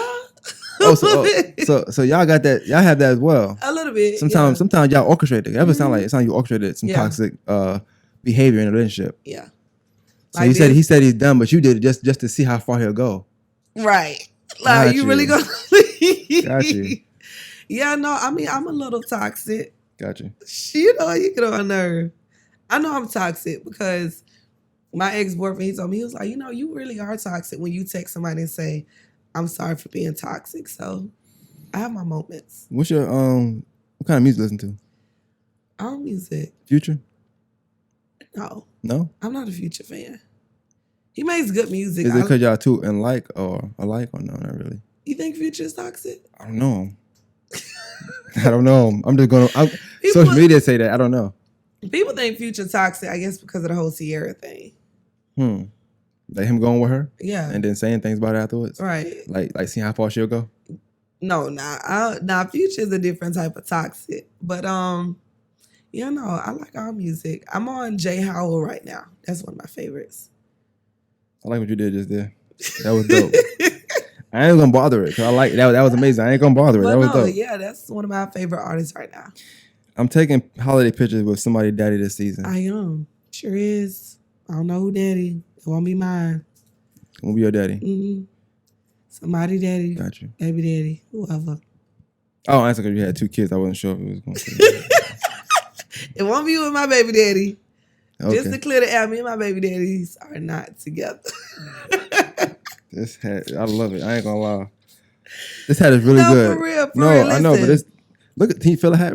So y'all got that? Y'all have that as well? A little bit. Sometimes y'all orchestrate it. Ever sound like you orchestrated some toxic behavior in a relationship? Yeah. So like he said he's done, but you did it just to see how far he'll go. Right. Like you really gonna Got you. Yeah, no, I mean I'm a little toxic. Got you. You know, you get on my nerve. I know I'm toxic because my ex-boyfriend, he told me, he was like, you know, you really are toxic when you text somebody and say, I'm sorry for being toxic. So I have my moments. What's your what kind of music you listen to? Our music. Future? No. No? I'm not a Future fan. He makes good music. Is it because y'all two alike or no, not really? You think Future is toxic? I don't know. I don't know. I'm just going to... Social media say that. I don't know. People think Future toxic, I guess, because of the whole Sierra thing. Like him going with her? Yeah. And then saying things about it afterwards? Right. Like seeing how far she'll go? No, Future is a different type of toxic. But, you know, I like our music. I'm on Jay Howell right now. That's one of my favorites. I like what you did just there. That was dope. I ain't gonna bother it because I like that. That was amazing. I ain't gonna bother it. But that was dope. Yeah, that's one of my favorite artists right now. I'm taking holiday pictures with somebody daddy this season. I am. Sure is. I don't know who daddy. It won't be mine. It won't be your daddy. Mm-hmm. Somebody daddy. Got you. Baby daddy. Whoever. Oh, that's because you had 2 kids. I wasn't sure if it was going to. It won't be with my baby daddy. Okay. Just to clear the air, me and my baby daddies are not together. This hat, I love it. I ain't gonna lie. This hat is really good. For real, I know, but it's look at. Can you feel the hat?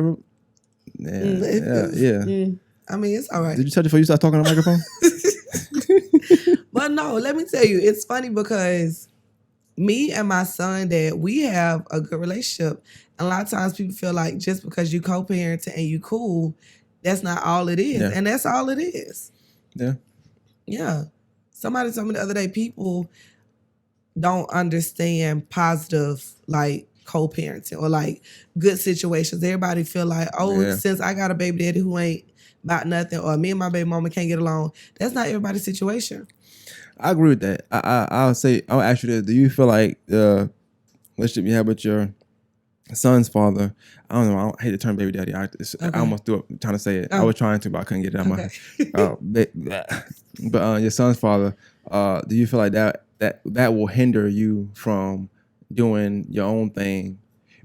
Yeah. I mean, it's all right. Did you touch it before you start talking on the microphone? But no, let me tell you, it's funny because me and my son, Dad, we have a good relationship. And a lot of times people feel like just because you co-parenting and you cool, that's not all it is. Yeah. And that's all it is. Yeah. Yeah. Somebody told me the other day, people don't understand positive, like, co-parenting or, like, good situations. Everybody feel like, since I got a baby daddy who ain't about nothing or me and my baby mama can't get along, that's not everybody's situation. I agree with that. I'll ask you this. Do you feel like the relationship you have with your son's father, I don't know, I hate the term baby daddy. I almost threw up trying to say it. I was trying to, but I couldn't get it out of my head. But your son's father, do you feel like that will hinder you from doing your own thing?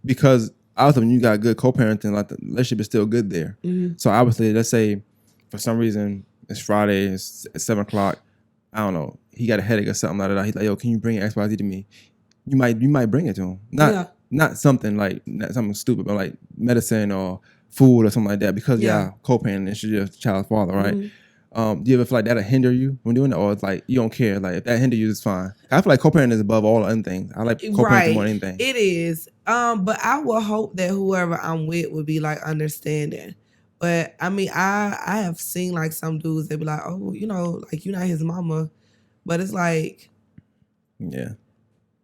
Because obviously when you got good co-parenting, like the relationship is still good there. Mm-hmm. So obviously, let's say for some reason it's Friday, it's at 7 o'clock, I don't know, he got a headache or something like that. He's like, yo, can you bring XYZ to me? You might bring it to him. Not something like not something stupid, but like medicine or food or something like that, because co-parenting, it's your child's father, right? Mm-hmm. Do you ever feel like that'll hinder you when doing it, or it's like you don't care? Like if that hinder you, it's fine. I feel like co-parenting is above all other things. I like co-parenting more than anything. It is. But I will hope that whoever I'm with would be like understanding. But I mean, I have seen like some dudes, they be like, oh, you know, like you're not his mama, but it's like, yeah.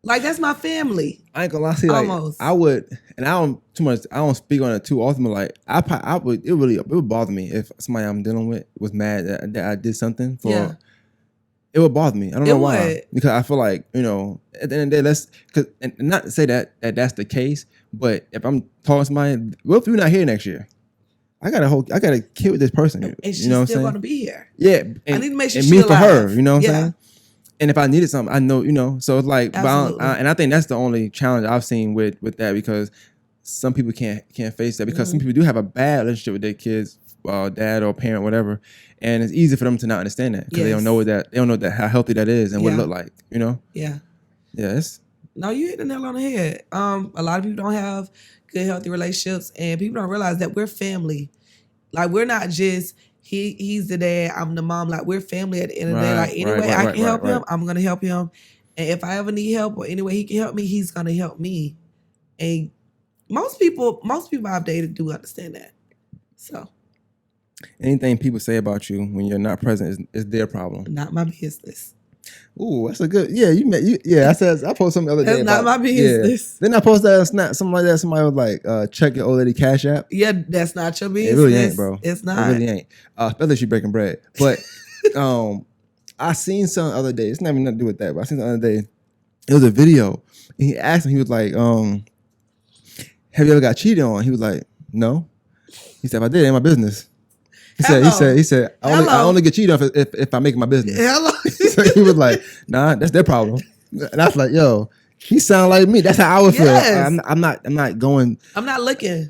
Like that's my family. I ain't gonna lie, see, like, almost. I would, and I don't speak on it too often, but like I would, it would bother me if somebody I'm dealing with was mad that I did something for. Yeah. It would bother me. I don't know why. Because I feel like, you know, at the end of the day, and not to say that's the case, but if I'm talking to somebody, what if you're not here next year? I got a kid with this person. And she's you know what I'm still saying? gonna be here. Yeah. I need to make sure and she's me for her, you know what I'm saying? And if I needed something, I know, you know. So it's like, and I think that's the only challenge I've seen with that, because some people can't face that, because some people do have a bad relationship with their kids, dad or parent, whatever, and it's easy for them to not understand that because they don't know how healthy that is and what it look like, you know. Yeah. Yes. No, you hit the nail on the head. A lot of people don't have good, healthy relationships, and people don't realize that we're family. Like, we're not just he's the dad, I'm the mom. Like, we're family at the end of the day. Like, any way I can help him, I'm gonna help him. And if I ever need help or any way he can help me, he's gonna help me. And most people I've dated do understand that. So anything people say about you when you're not present is their problem. Not my business. Ooh, that's a good. Yeah, I posted something the other day. That's not my business. Yeah. Then I posted that on Snap, something like that. Somebody was like, check your old lady Cash App. Yeah, that's not your business. It really ain't, bro. It's not. It really ain't. Especially if she breaking bread. But I seen something the other day. It's not even nothing to do with that. But I seen the other day. It was a video. And he asked him. He was like, have you ever got cheated on? He was like, no. He said, if I did, it ain't my business. He said, I only get cheated on if I make it my business. Hello. So he was like, nah, that's their problem. And I was like, yo, he sound like me. That's how I would feel. I'm not going. I'm not looking.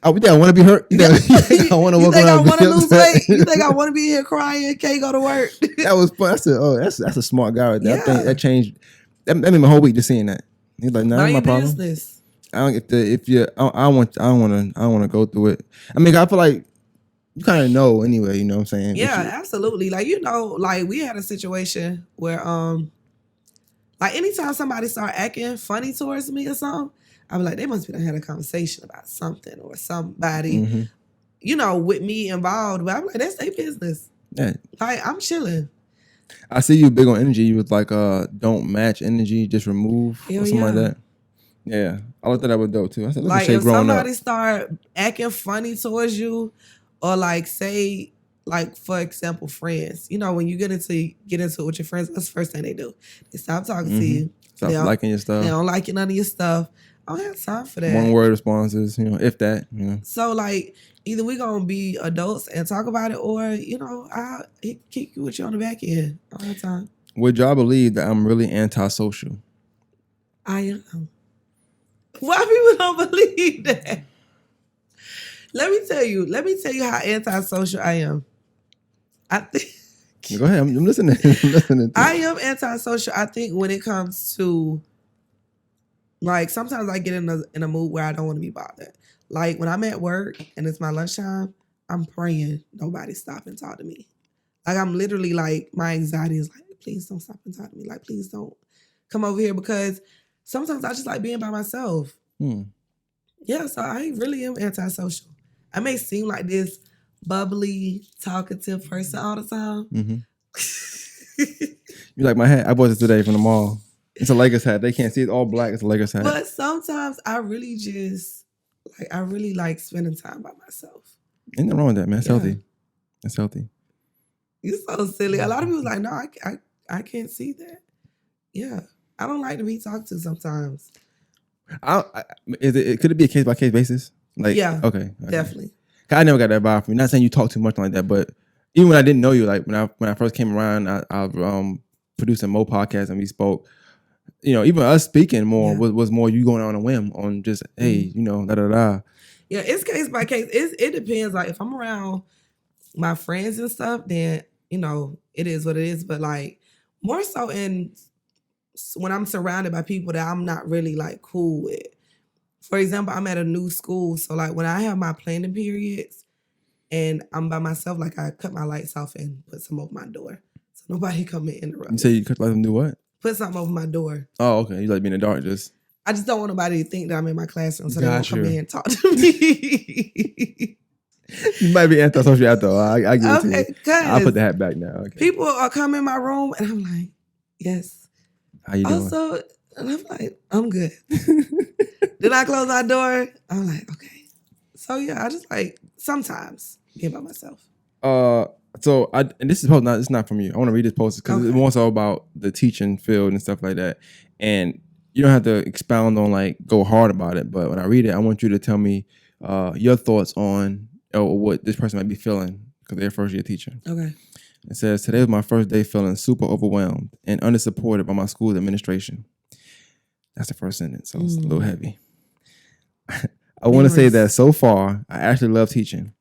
Oh, you think I want to be hurt? You think I want to walk around? You think I want to lose weight? You think I want to be here crying? Can't go to work? That was fun. I said, oh, that's a smart guy right there. I think that that made my whole week just seeing that. He's like, nah, Mind ain't my your problem. business. I don't if you I don't want to go through it. I mean, I feel like you kind of know anyway. You know what I'm saying? Yeah, absolutely. Like, you know, like we had a situation where like anytime somebody start acting funny towards me or something, I'm like, they must be done had a conversation about something or somebody, Mm-hmm. you know, with me involved. But I'm like, that's their business. Yeah. Like, I'm chilling. I see you big on energy. You was like, don't match energy, just remove Hell or something like yeah. that. Yeah, I looked at that with dope too. I said, look at Like, Shay if growing somebody up. start acting funny towards you, or like say, like for example, friends. You know, when you get into it with your friends, what's the first thing they do? They stop talking to you. Stop liking your stuff. They don't like none of your stuff. I don't have time for that. One word responses, you know, if that, you know. So like, either we gonna be adults and talk about it, or you know, I'll kick you with you on the back end all the time. Would y'all believe that I'm really antisocial? I am. Why people don't believe that? Let me tell you how antisocial I am. I think Go ahead, I'm listening. I'm listening. I am antisocial. I think when it comes to, like, sometimes I get in a mood where I don't want to be bothered. Like when I'm at work and it's my lunchtime, I'm praying nobody stop and talk to me. Like, I'm literally like, my anxiety is like, please don't stop and talk to me. Like, please don't come over here, because sometimes I just like being by myself. Yeah, so I really am antisocial. I may seem like this bubbly, talkative person all the time. You like my hat? I bought this today from the mall. It's a Lakers hat. They can't see it. All black. It's a Lakers hat. But sometimes I really just I really like spending time by myself. Ain't nothing wrong with that, man. It's healthy. It's healthy. You're so silly. A lot of people like, no, I can't see that. Yeah, I don't like to be talked to sometimes. Could it be a case by case basis? Like, yeah, okay, definitely. I never got that vibe from you. Not saying you talk too much like that, but even when I didn't know you, like when I first came around, I produced a Mo podcast and we spoke. You know, even us speaking more was more you going on a whim on just, hey, you know, da da da. Yeah, it's case by case. It depends. Like, if I'm around my friends and stuff, then you know it is what it is. But like, more so when I'm surrounded by people that I'm not really like cool with. For example, I'm at a new school, so like when I have my planning periods and I'm by myself, like I cut my lights off and put some over my door, so nobody come and interrupt. You say you could let them do what? Put something over my door. Oh, okay. You like being in the dark, I just don't want nobody to think that I'm in my classroom, so they won't come in and talk to me. You might be antisocial after all. I give it to you. I'll put the hat back now. Okay. People are coming in my room and I'm like, yes. How you doing? Also, and I'm like, I'm good. Then I close my door. I'm like, okay. So yeah, I just like sometimes being by myself. So and this is it's not from you. I want to read this post because it's more so about the teaching field and stuff like that. And you don't have to expound on like go hard about it. But when I read it, I want you to tell me your thoughts on what this person might be feeling because they're a first year teacher. Okay. It says, today was my first day feeling super overwhelmed and undersupported by my school's administration. That's the first sentence, so it's a little heavy. I want to say that so far, I actually love teaching.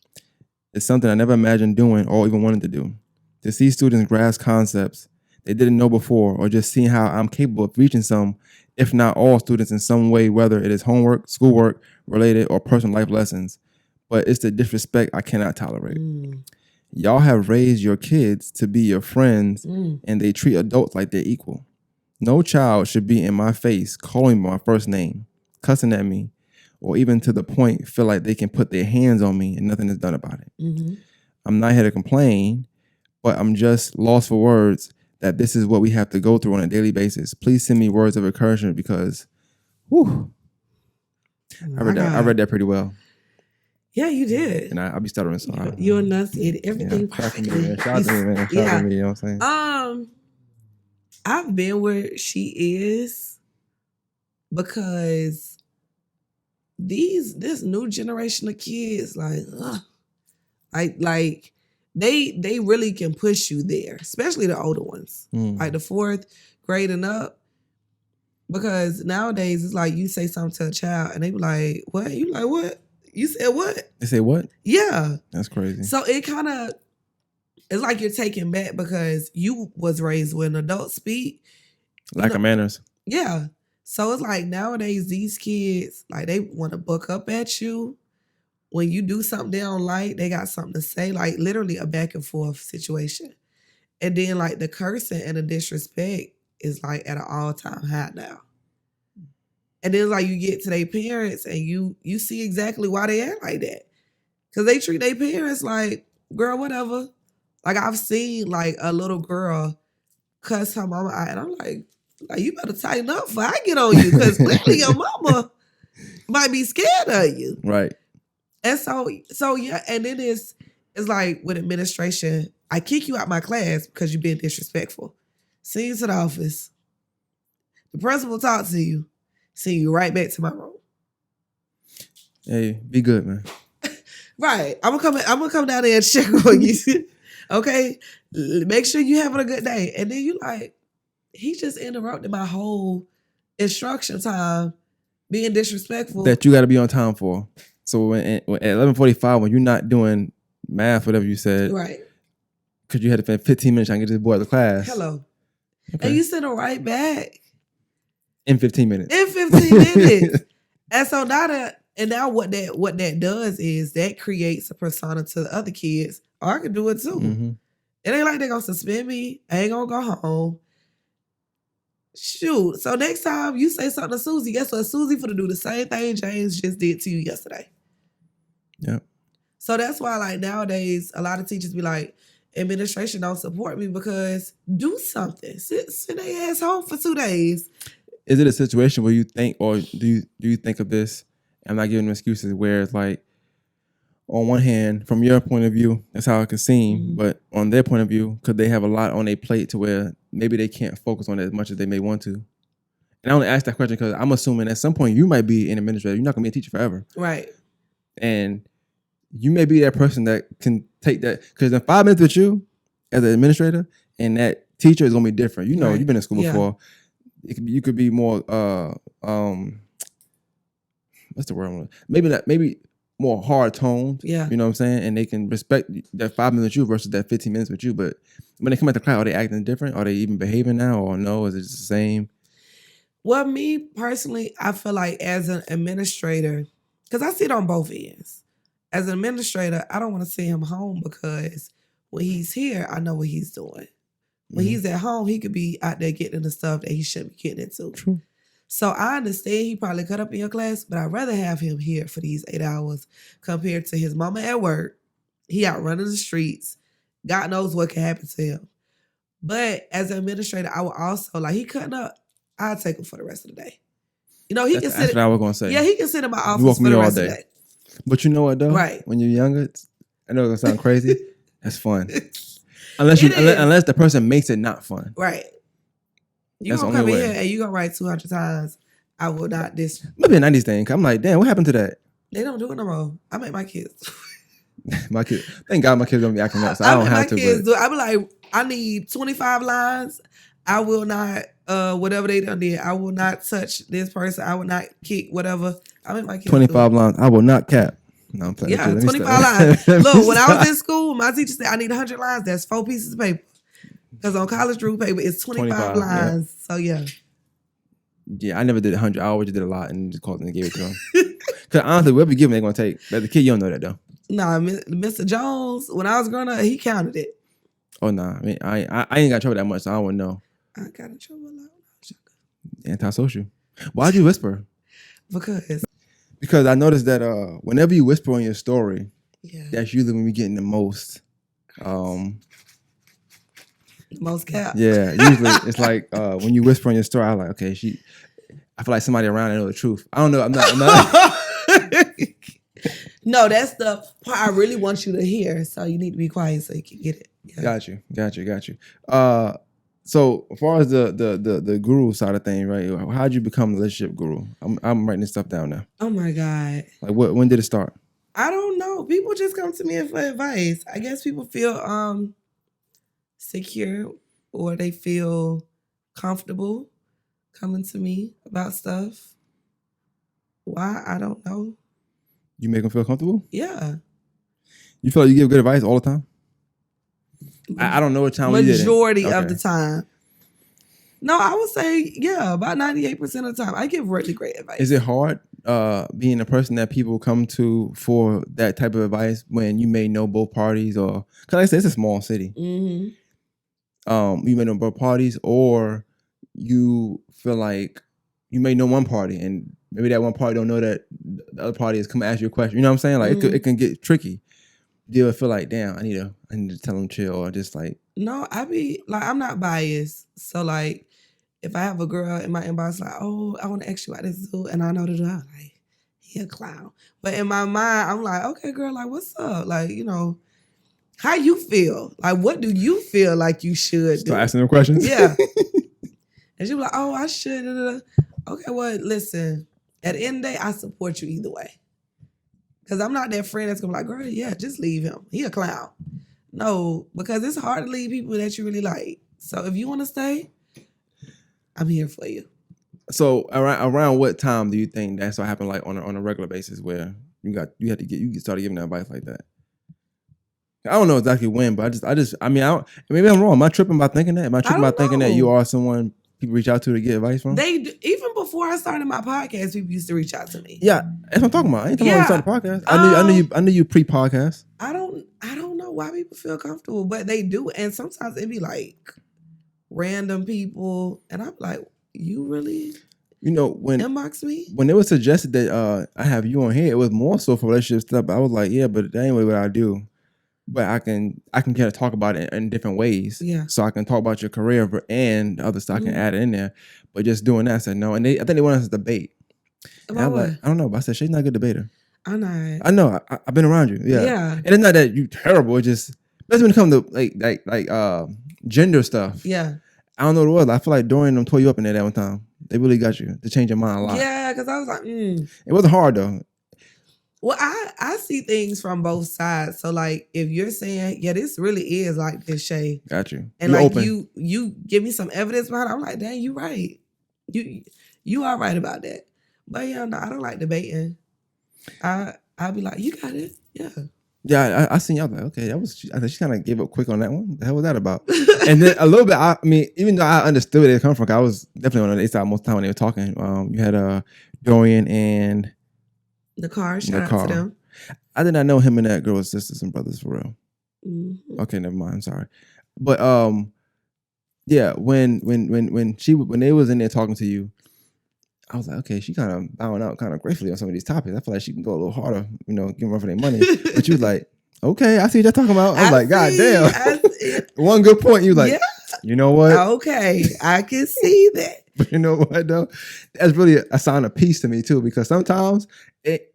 It's something I never imagined doing or even wanted to do. To see students grasp concepts they didn't know before, or just seeing how I'm capable of reaching some, if not all students in some way, whether it is homework, schoolwork related, or personal life lessons. But it's the disrespect I cannot tolerate. Y'all have raised your kids to be your friends, and they treat adults like they're equal. No child should be in my face calling me my first name, cussing at me, or even to the point feel like they can put their hands on me and nothing is done about it. I'm not here to complain, but I'm just lost for words that this is what we have to go through on a daily basis. Please send me words of encouragement because, whew, I read that pretty well. Yeah, you did. And I'll be stuttering. So you enunciated everything perfectly. Shout out to me, man. Shout out to me, you know what I'm saying? I've been where she is because this new generation of kids, like they really can push you there, especially the older ones, like the 4th grade and up. Because nowadays it's like you say something to a child and they be like, "What?" You like, "What? You said what?" They say what? Yeah, that's crazy. So it kind of it's like you're taken back because you was raised when adults speak, lack of manners. Yeah. So it's like nowadays these kids, like they want to buck up at you. When you do something they don't like, they got something to say, like literally a back and forth situation. And then like the cursing and the disrespect is like at an all-time high now. And then like you get to their parents and you see exactly why they act like that. Cause they treat their parents like, girl, whatever. Like I've seen like a little girl cuss her mama out, and I'm like you better tighten up before I get on you, because clearly your mama might be scared of you. Right. And so yeah, and then it's like with administration, I kick you out my class because you've been disrespectful. Send you to the office. The principal talk to you. Send you right back to my room. Hey, be good, man. Right. I'm gonna come down there and check on you. Okay? Make sure you having a good day. And then you like, he just interrupted my whole instruction time being disrespectful. That you got to be on time for. So at 11:45, when you're not doing math, whatever you said, right? Because you had to spend 15 minutes trying to get this boy out of the class. Hello. Okay. And you sent him right back in 15 minutes. In 15 minutes. And so now what that does is that creates a persona to the other kids. Or I can do it too. Mm-hmm. It ain't like they're gonna suspend me. I ain't gonna go home. Shoot. So next time you say something to Susie, guess what? Susie finna do the same thing James just did to you yesterday. Yeah. So that's why, like, nowadays, a lot of teachers be like, administration don't support me because do something. Sit their ass home for 2 days. Is it a situation where you think, or do you think of this? I'm not giving them excuses, where it's like, on one hand, from your point of view, that's how it can seem. Mm-hmm. But on their point of view, could they have a lot on their plate to where maybe they can't focus on it as much as they may want to? And I only ask that question because I'm assuming at some point you might be an administrator. You're not going to be a teacher forever. Right. And you may be that person that can take that. Because in 5 minutes with you as an administrator, and that teacher is going to be different. You know, right. You've been in school before. You could be more, what's the word? Maybe more hard toned. Yeah. You know what I'm saying? And they can respect that 5 minutes with you versus that 15 minutes with you. But when they come at the class, are they acting different? Are they even behaving now? Or no? Is it just the same? Well, me personally, I feel like as an administrator, because I sit on both ends. As an administrator, I don't want to send him home because when he's here, I know what he's doing. When he's at home, he could be out there getting the stuff that he shouldn't be getting into. True. So I understand he probably cut up in your class, but I'd rather have him here for these 8 hours compared to his mama at work. He out running the streets. God knows what can happen to him. But as an administrator, I would also, like, he cutting up, I'll take him for the rest of the day. You know, he can sit. That's what I was going to say. Yeah, he can sit in my office for the rest of the day. But you know what, though? Right. When you're younger, I know it's going to sound crazy. That's fun. Unless the person makes it not fun. Right. You gonna come in here and you gonna write 200 times. I will not this. Maybe a 90s thing. I'm like, damn, what happened to that? They don't do it no more. I make my kids. My kids. Thank God my kids don't be acting up. So I don't have to. I be like, I need 25 lines. I will not, whatever they done did, I will not touch this person. I will not kick whatever. I make my kids 25 lines. I will not cap. No, I'm playing. Yeah, 25 lines. Look, when I was in school, my teacher said I need 100 lines. That's 4 pieces of paper. Because on college rule paper, it's 25 lines. Yeah. So, yeah. Yeah, I never did 100. I always did a lot and just called them and gave it to them. Because honestly, whatever you give them, they're going to take. But the kid, you don't know that, though. Nah, Mr. Jones, when I was growing up, he counted it. Oh, nah. I mean, I ain't got trouble that much, so I wouldn't know. I got in trouble a lot. Antisocial. Why'd you whisper? Because I noticed that whenever you whisper on your story, that's usually when we're getting the most. Most cap. Yeah, usually it's like when you whisper on your story, I'm like, okay, I feel like somebody around there know the truth. I don't know. I'm not. No, that's the part I really want you to hear. So you need to be quiet so you can get it. Yeah. Got you. So as far as the guru side of things, right? How'd you become a relationship guru? I'm writing this stuff down now. Oh my God. Like when did it start? I don't know. People just come to me for advice. I guess people feel secure or they feel comfortable coming to me about stuff. Why? I don't know. You make them feel comfortable? Yeah. You feel like you give good advice all the time? I don't know what time majority of the time. No, I would say, yeah, about 98% of the time, I give really great advice. Is it hard being a person that people come to for that type of advice when you may know both parties, or because like I said, it's a small city. Mm-hmm. You may know both parties, or you feel like you may know one party and maybe that one party don't know that the other party is coming to ask you a question. You know what I'm saying? Like it can get tricky. Do you ever feel like, damn, I need to tell them chill, or just like? No, I be like, I'm not biased. So like, if I have a girl in my inbox like, oh, I want to ask you about this dude, and I know the dude, I'm like, he a clown. But in my mind, I'm like, okay, girl, like, what's up? Like, you know, how you feel? Like, what do you feel like you should do? Start asking them questions. Yeah. And she was like, oh, I should. Okay, well, listen, at the end of the day, I support you either way. Because I'm not that friend that's going to be like, girl, yeah, just leave him. He a clown. No, because it's hard to leave people that you really like. So if you want to stay, I'm here for you. So around what time do you think that's what happened, like on a regular basis, where you started giving that advice like that? I don't know exactly when, but I mean, maybe I'm wrong. Am I tripping by thinking that? Am I tripping by thinking that you are someone people reach out to get advice from? Even before I started my podcast, people used to reach out to me. Yeah, that's what I'm talking about. I ain't talking about starting a podcast. I knew you pre-podcast. I don't know why people feel comfortable, but they do, and sometimes it be like random people, and I'm like, you really? You know, when inbox me? When it was suggested that I have you on here, it was more so for relationship stuff. I was like, yeah, but that ain't really what I do. But I can kind of talk about it in different ways. Yeah. So I can talk about your career and other stuff. I can add it in there. But just doing that, I said no. And I think they want us to debate. About what? Like, I don't know. But I said, Shay's not a good debater. I'm not. I know. I've been around you. Yeah. Yeah. And it's not that you terrible. It's just, especially when it comes to like gender stuff. Yeah. I don't know what it was. I feel like Dorian them tore you up in there that one time. They really got you to change your mind a lot. Yeah, because I was like, It wasn't hard though. Well, I see things from both sides. So like, if you're saying, yeah, this really is like this, Shay. Got you. And you're like open. you give me some evidence behind it, I'm like, dang, you right. You are right about that. But yeah, no, I don't like debating. I'll be like, you got it. Yeah. Yeah, I seen y'all like, okay, I think she kind of gave up quick on that one. What the hell was that about? And then a little bit, I mean, even though I understood where they come from, I was definitely on the side most of the time when they were talking. You had Dorian and the car. Shout out to them. I did not know him and that girl was sisters and brothers for real. Mm-hmm. Okay, never mind. I'm sorry. But yeah, when they was in there talking to you, I was like, okay, she kind of bowing out kind of gracefully on some of these topics. I feel like she can go a little harder, you know, give them for their money. But you was like, okay, I see what you're talking about. I was like, God damn. One good point. You like, yeah. You know what? Okay, I can see that. But you know what though? That's really a sign of peace to me too, because sometimes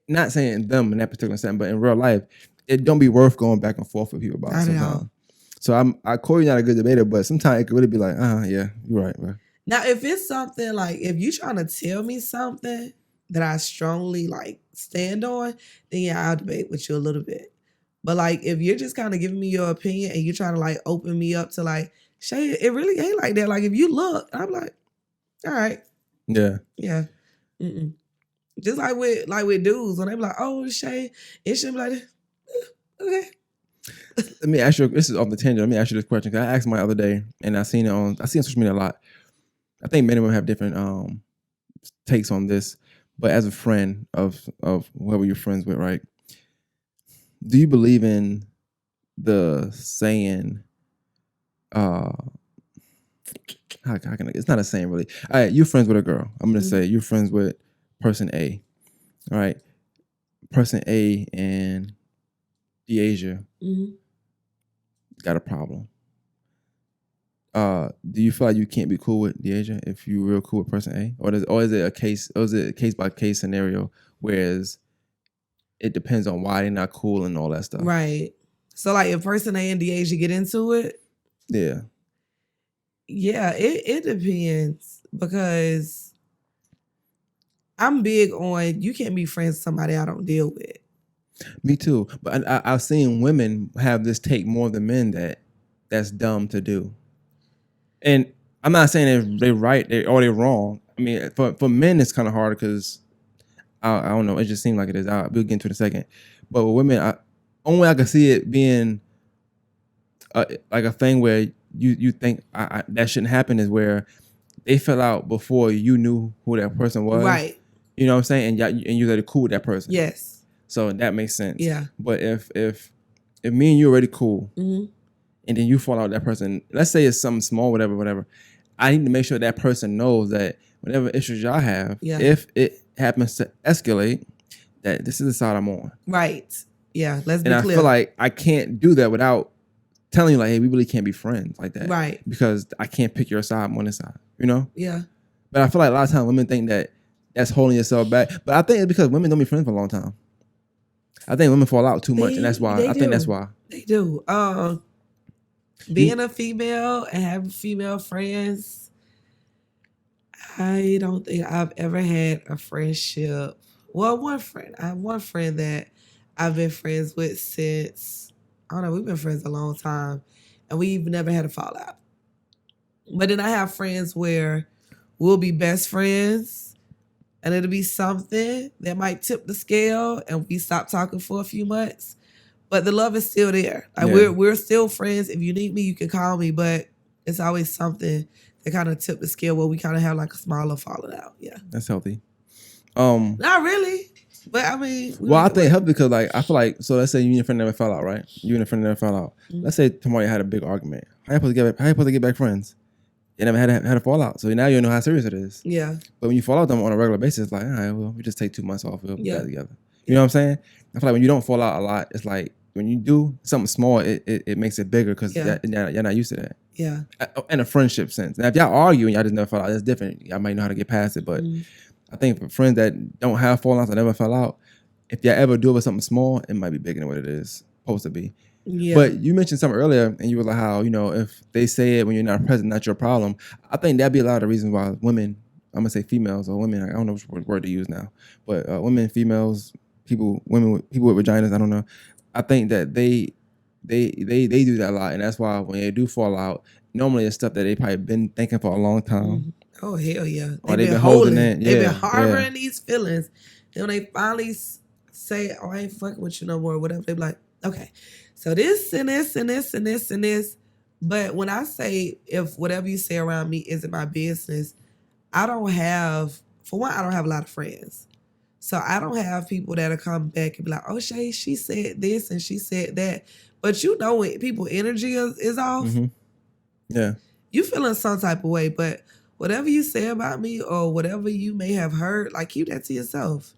not saying them in that particular sense, but in real life, it don't be worth going back and forth with people about it sometimes. So I call you not a good debater, but sometimes it could really be like, yeah, you're right, bro. Now, if it's something like, if you're trying to tell me something that I strongly like stand on, then yeah, I'll debate with you a little bit. But like, if you're just kind of giving me your opinion and you're trying to like open me up to like, Shay, it really ain't like that. Like if you look, I'm like, all right. Yeah. Yeah. Mm-mm. Just like with dudes, when they be like, oh, Shay, it should be like this. Okay. Let me ask you, this is off the tangent. Let me ask you this question. Cause I asked my other day and I see it on social media a lot. I think many of them have different takes on this, but as a friend of whoever you're friends with, right? Do you believe in the saying? How can it's not a saying really? All right, you're friends with a girl. I'm gonna say you're friends with person A, all right? Person A and Deasia got a problem. Do you feel like you can't be cool with Deasia if you're real cool with person A, or is it a case by case scenario? Whereas it depends on why they're not cool and all that stuff. Right. So like if person A and Deasia get into it, yeah, it depends, because I'm big on you can't be friends with somebody I don't deal with. Me too, but I've seen women have this take more than men that's dumb to do. And I'm not saying they're right or they're wrong. I mean, for men, it's kind of hard because I don't know. It just seems like it is. We'll get into it in a second. But with women, only way I can see it being like a thing where you think that shouldn't happen is where they fell out before you knew who that person was. Right. You know what I'm saying? And you let it cool with that person. Yes. So that makes sense. Yeah. But if me and you already cool, Mm-hmm. and then you fall out with that person, let's say it's something small, whatever. I need to make sure that person knows that whatever issues y'all have, if it happens to escalate, that this is the side I'm on. Right. Yeah. Let's be clear. And I feel like I can't do that without telling you, like, hey, we really can't be friends like that. Right. Because I can't pick your side, I'm on this side, you know? Yeah. But I feel like a lot of times women think that that's holding yourself back. But I think it's because women don't be friends for a long time. I think women fall out too much, and that's why. I think that's why. They do. Being a female and having female friends, I don't think I've ever had a friendship. Well, one friend. I have one friend that I've been friends with since, I don't know, we've been friends a long time, and we've never had a fallout. But then I have friends where we'll be best friends, and it'll be something that might tip the scale, and we stop talking for a few months. But the love is still there. Like we're still friends. If you need me, you can call me. But it's always something that kind of tip the scale where we kind of have like a smaller falling out. Yeah, that's healthy. Not really, but I mean, well, I think it helped because, like, I feel like, so let's say you and your friend never fell out, right? You and your friend never fell out. Mm-hmm. Let's say tomorrow you had a big argument. How you supposed to get back friends? You never had a fallout, so now you know how serious it is. Yeah. But when you fall out with them on a regular basis, it's like, all right, well, we just take 2 months off. We'll be back together. You know what I'm saying? I feel like when you don't fall out a lot, it's like when you do something small, it makes it bigger because you're not used to that. Yeah. In a friendship sense. Now, if y'all argue and y'all just never fall out, that's different. Y'all might know how to get past it. But I think for friends that don't have fallouts or never fell out, if y'all ever do it with something small, it might be bigger than what it is supposed to be. Yeah. But you mentioned something earlier, and you were like, how, if they say it when you're not present, not your problem. I think that'd be a lot of the reasons why women, I'm gonna say females or women, I don't know which word to use now, but women, females, women with vaginas, I don't know. I think that they do that a lot, and that's why when they do fall out, normally it's stuff that they probably been thinking for a long time. Oh hell yeah! Or they've been holding it. They've been harboring these feelings. Then when they finally say, "Oh, I ain't fucking with you no more," whatever, they be like, "Okay, so this and this and this and this and this." But when I say, if whatever you say around me isn't my business, I don't have a lot of friends. So I don't have people that'll come back and be like, "Oh, Shay, she said this and she said that." But when people energy is off, yeah, you feeling some type of way. But whatever you say about me or whatever you may have heard, like, keep that to yourself.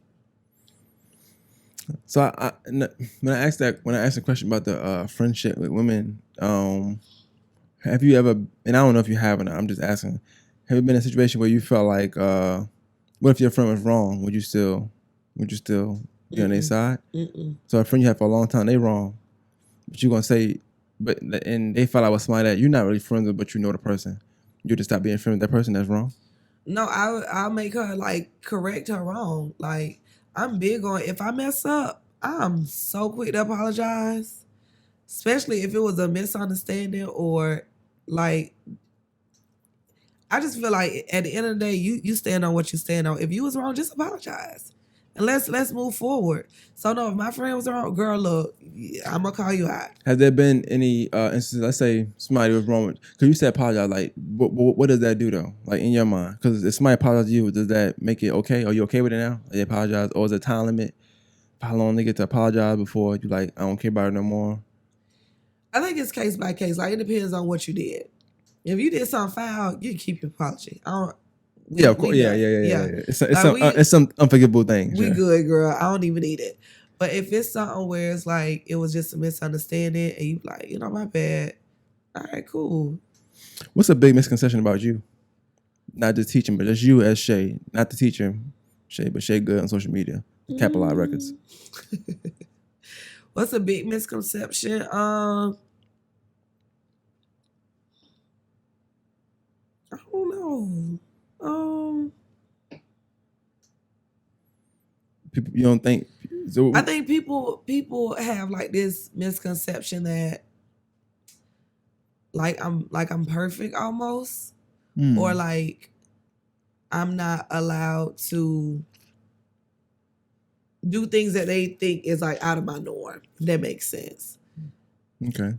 So when I asked the question about the friendship with women, have you ever? And I don't know if you have or not. I'm just asking. Have you been in a situation where you felt like, what if your friend was wrong? Would you still be on their side? Mm-mm. So a friend you had for a long time, they wrong, but you gonna say, and they felt like with somebody that you're not really friends with, but you know the person, you just stop being friends with that person that's wrong. No, I'll make her like correct her wrong. Like, I'm big on, if I mess up, I'm so quick to apologize, especially if it was a misunderstanding or like. I just feel like at the end of the day, you stand on what you stand on. If you was wrong, just apologize. And let's move forward. So no, if my friend was wrong, girl, look, I'm gonna call you out. Has there been any instances, let's say somebody was wrong with, because you said apologize, like what does that do though? Like in your mind? Because if somebody apologizes to you, does that make it okay? Are you okay with it now? They apologize, or is there a time limit? How long they get to apologize before you like, I don't care about it no more? I think it's case by case. Like, it depends on what you did. If you did something foul, you can keep your apology. Of course. Yeah. It's some unforgivable things. We good, girl. I don't even need it. But if it's something where it's like it was just a misunderstanding and you like, my bad. All right, cool. What's a big misconception about you? Not just teaching, but just you as Shay. Not the teacher, Shay, but Shay Good on social media. Capitalized Records. What's a big misconception? I don't know. People, you don't think? So, I think people have like this misconception that like I'm perfect almost, or like I'm not allowed to do things that they think is like out of my norm. If that makes sense. Okay.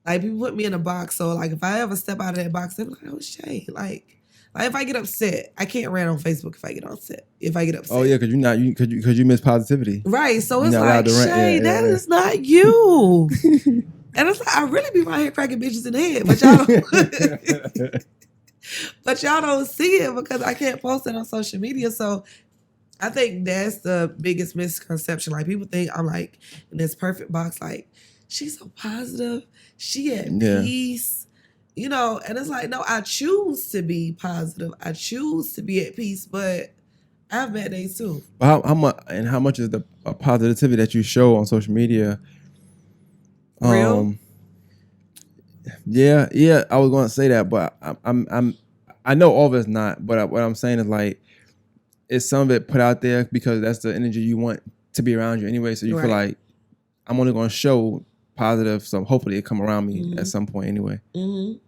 Like, people put me in a box, so like if I ever step out of that box, they're like, "Oh, Shay, like Like if I get upset, I can't rant on Facebook if I get upset. If I get upset. Oh yeah, because you miss positivity. Right. So You're it's not allowed like, to rant. Shay, Yeah, that yeah. is not you. And it's like I really be right here cracking bitches in the head, but y'all don't but y'all don't see it because I can't post it on social media. So I think that's the biggest misconception. Like people think I'm like in this perfect box, like she's so positive, she at Yeah. peace, you know. And it's like, no, I choose to be positive, I choose to be at peace, but I have bad days too. But how much is the positivity that you show on social media? Real? Yeah. I was going to say that, but I know all of it's not. But what I'm saying is like, it's some of it put out there because that's the energy you want to be around you anyway. So you feel like I'm only going to show positive, so hopefully it come around me at some point anyway. Mm-hmm.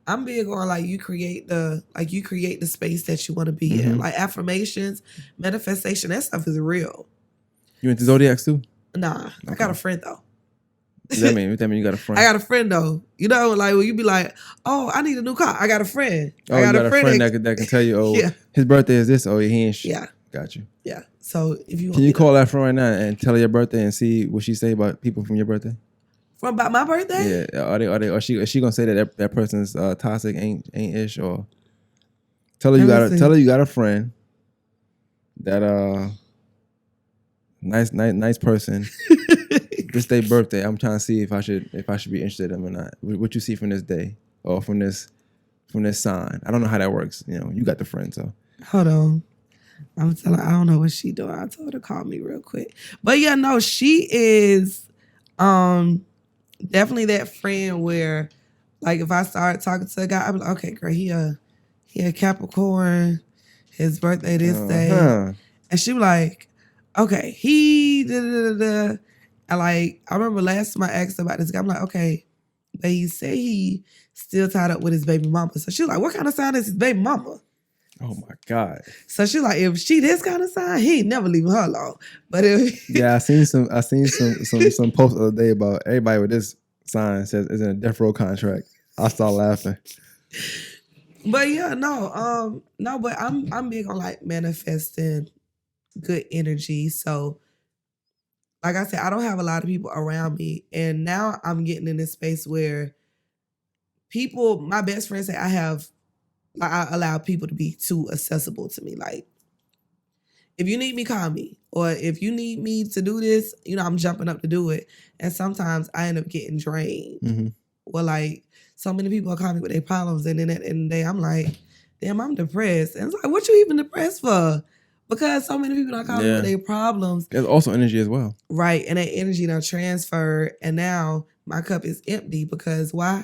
I'm big on like you create the space that you want to be in. Like affirmations, manifestation, that stuff is real. You into Zodiacs too? Nah, okay. I got a friend though. What that mean you got a friend? I got a friend though. You know, like when you be like, "Oh, I need a new car." I got a friend. Oh, I got you got a friend that can tell you, "Oh, yeah. his birthday is this." Oh, he ain't. Yeah, got you. Yeah. So if you can you call that friend right now and tell her your birthday and see what she say about people from your birthday? From about my birthday? Yeah. Are she gonna say that person's toxic, ain't ish, or tell her you got a friend that nice person. This day birthday. I'm trying to see if I should be interested in him or not. What you see from this day or from this sign. I don't know how that works. You know, you got the friend, so hold on. I'm telling her, I don't know what she doing. I told her to call me real quick. But yeah, no, she is definitely that friend where like if I start talking to a guy, I'm like, okay, girl, he a Capricorn, his birthday this day. And she was like, okay, he da. And like, I remember last time I asked about this guy, I'm like, okay, but he said he still tied up with his baby mama. So she was like, what kind of sign is his baby mama? Oh my God. So she's like, if she this kind of sign, he ain't never leaving her alone. But if yeah, I seen some posts the other day about everybody with this sign says is in a death row contract. I started laughing. But yeah, no, but I'm big on like manifesting good energy. So like I said, I don't have a lot of people around me. And now I'm getting in this space where people, my best friends say I allow people to be too accessible to me. Like, if you need me, call me. Or if you need me to do this, you know, I'm jumping up to do it. And sometimes I end up getting drained. Mm-hmm. Or like, so many people call me with their problems. And then at the end of the day, I'm like, damn, I'm depressed. And it's like, what you even depressed for? Because so many people are calling me with their problems. There's also energy as well. Right. And that energy now transferred. And now my cup is empty because why?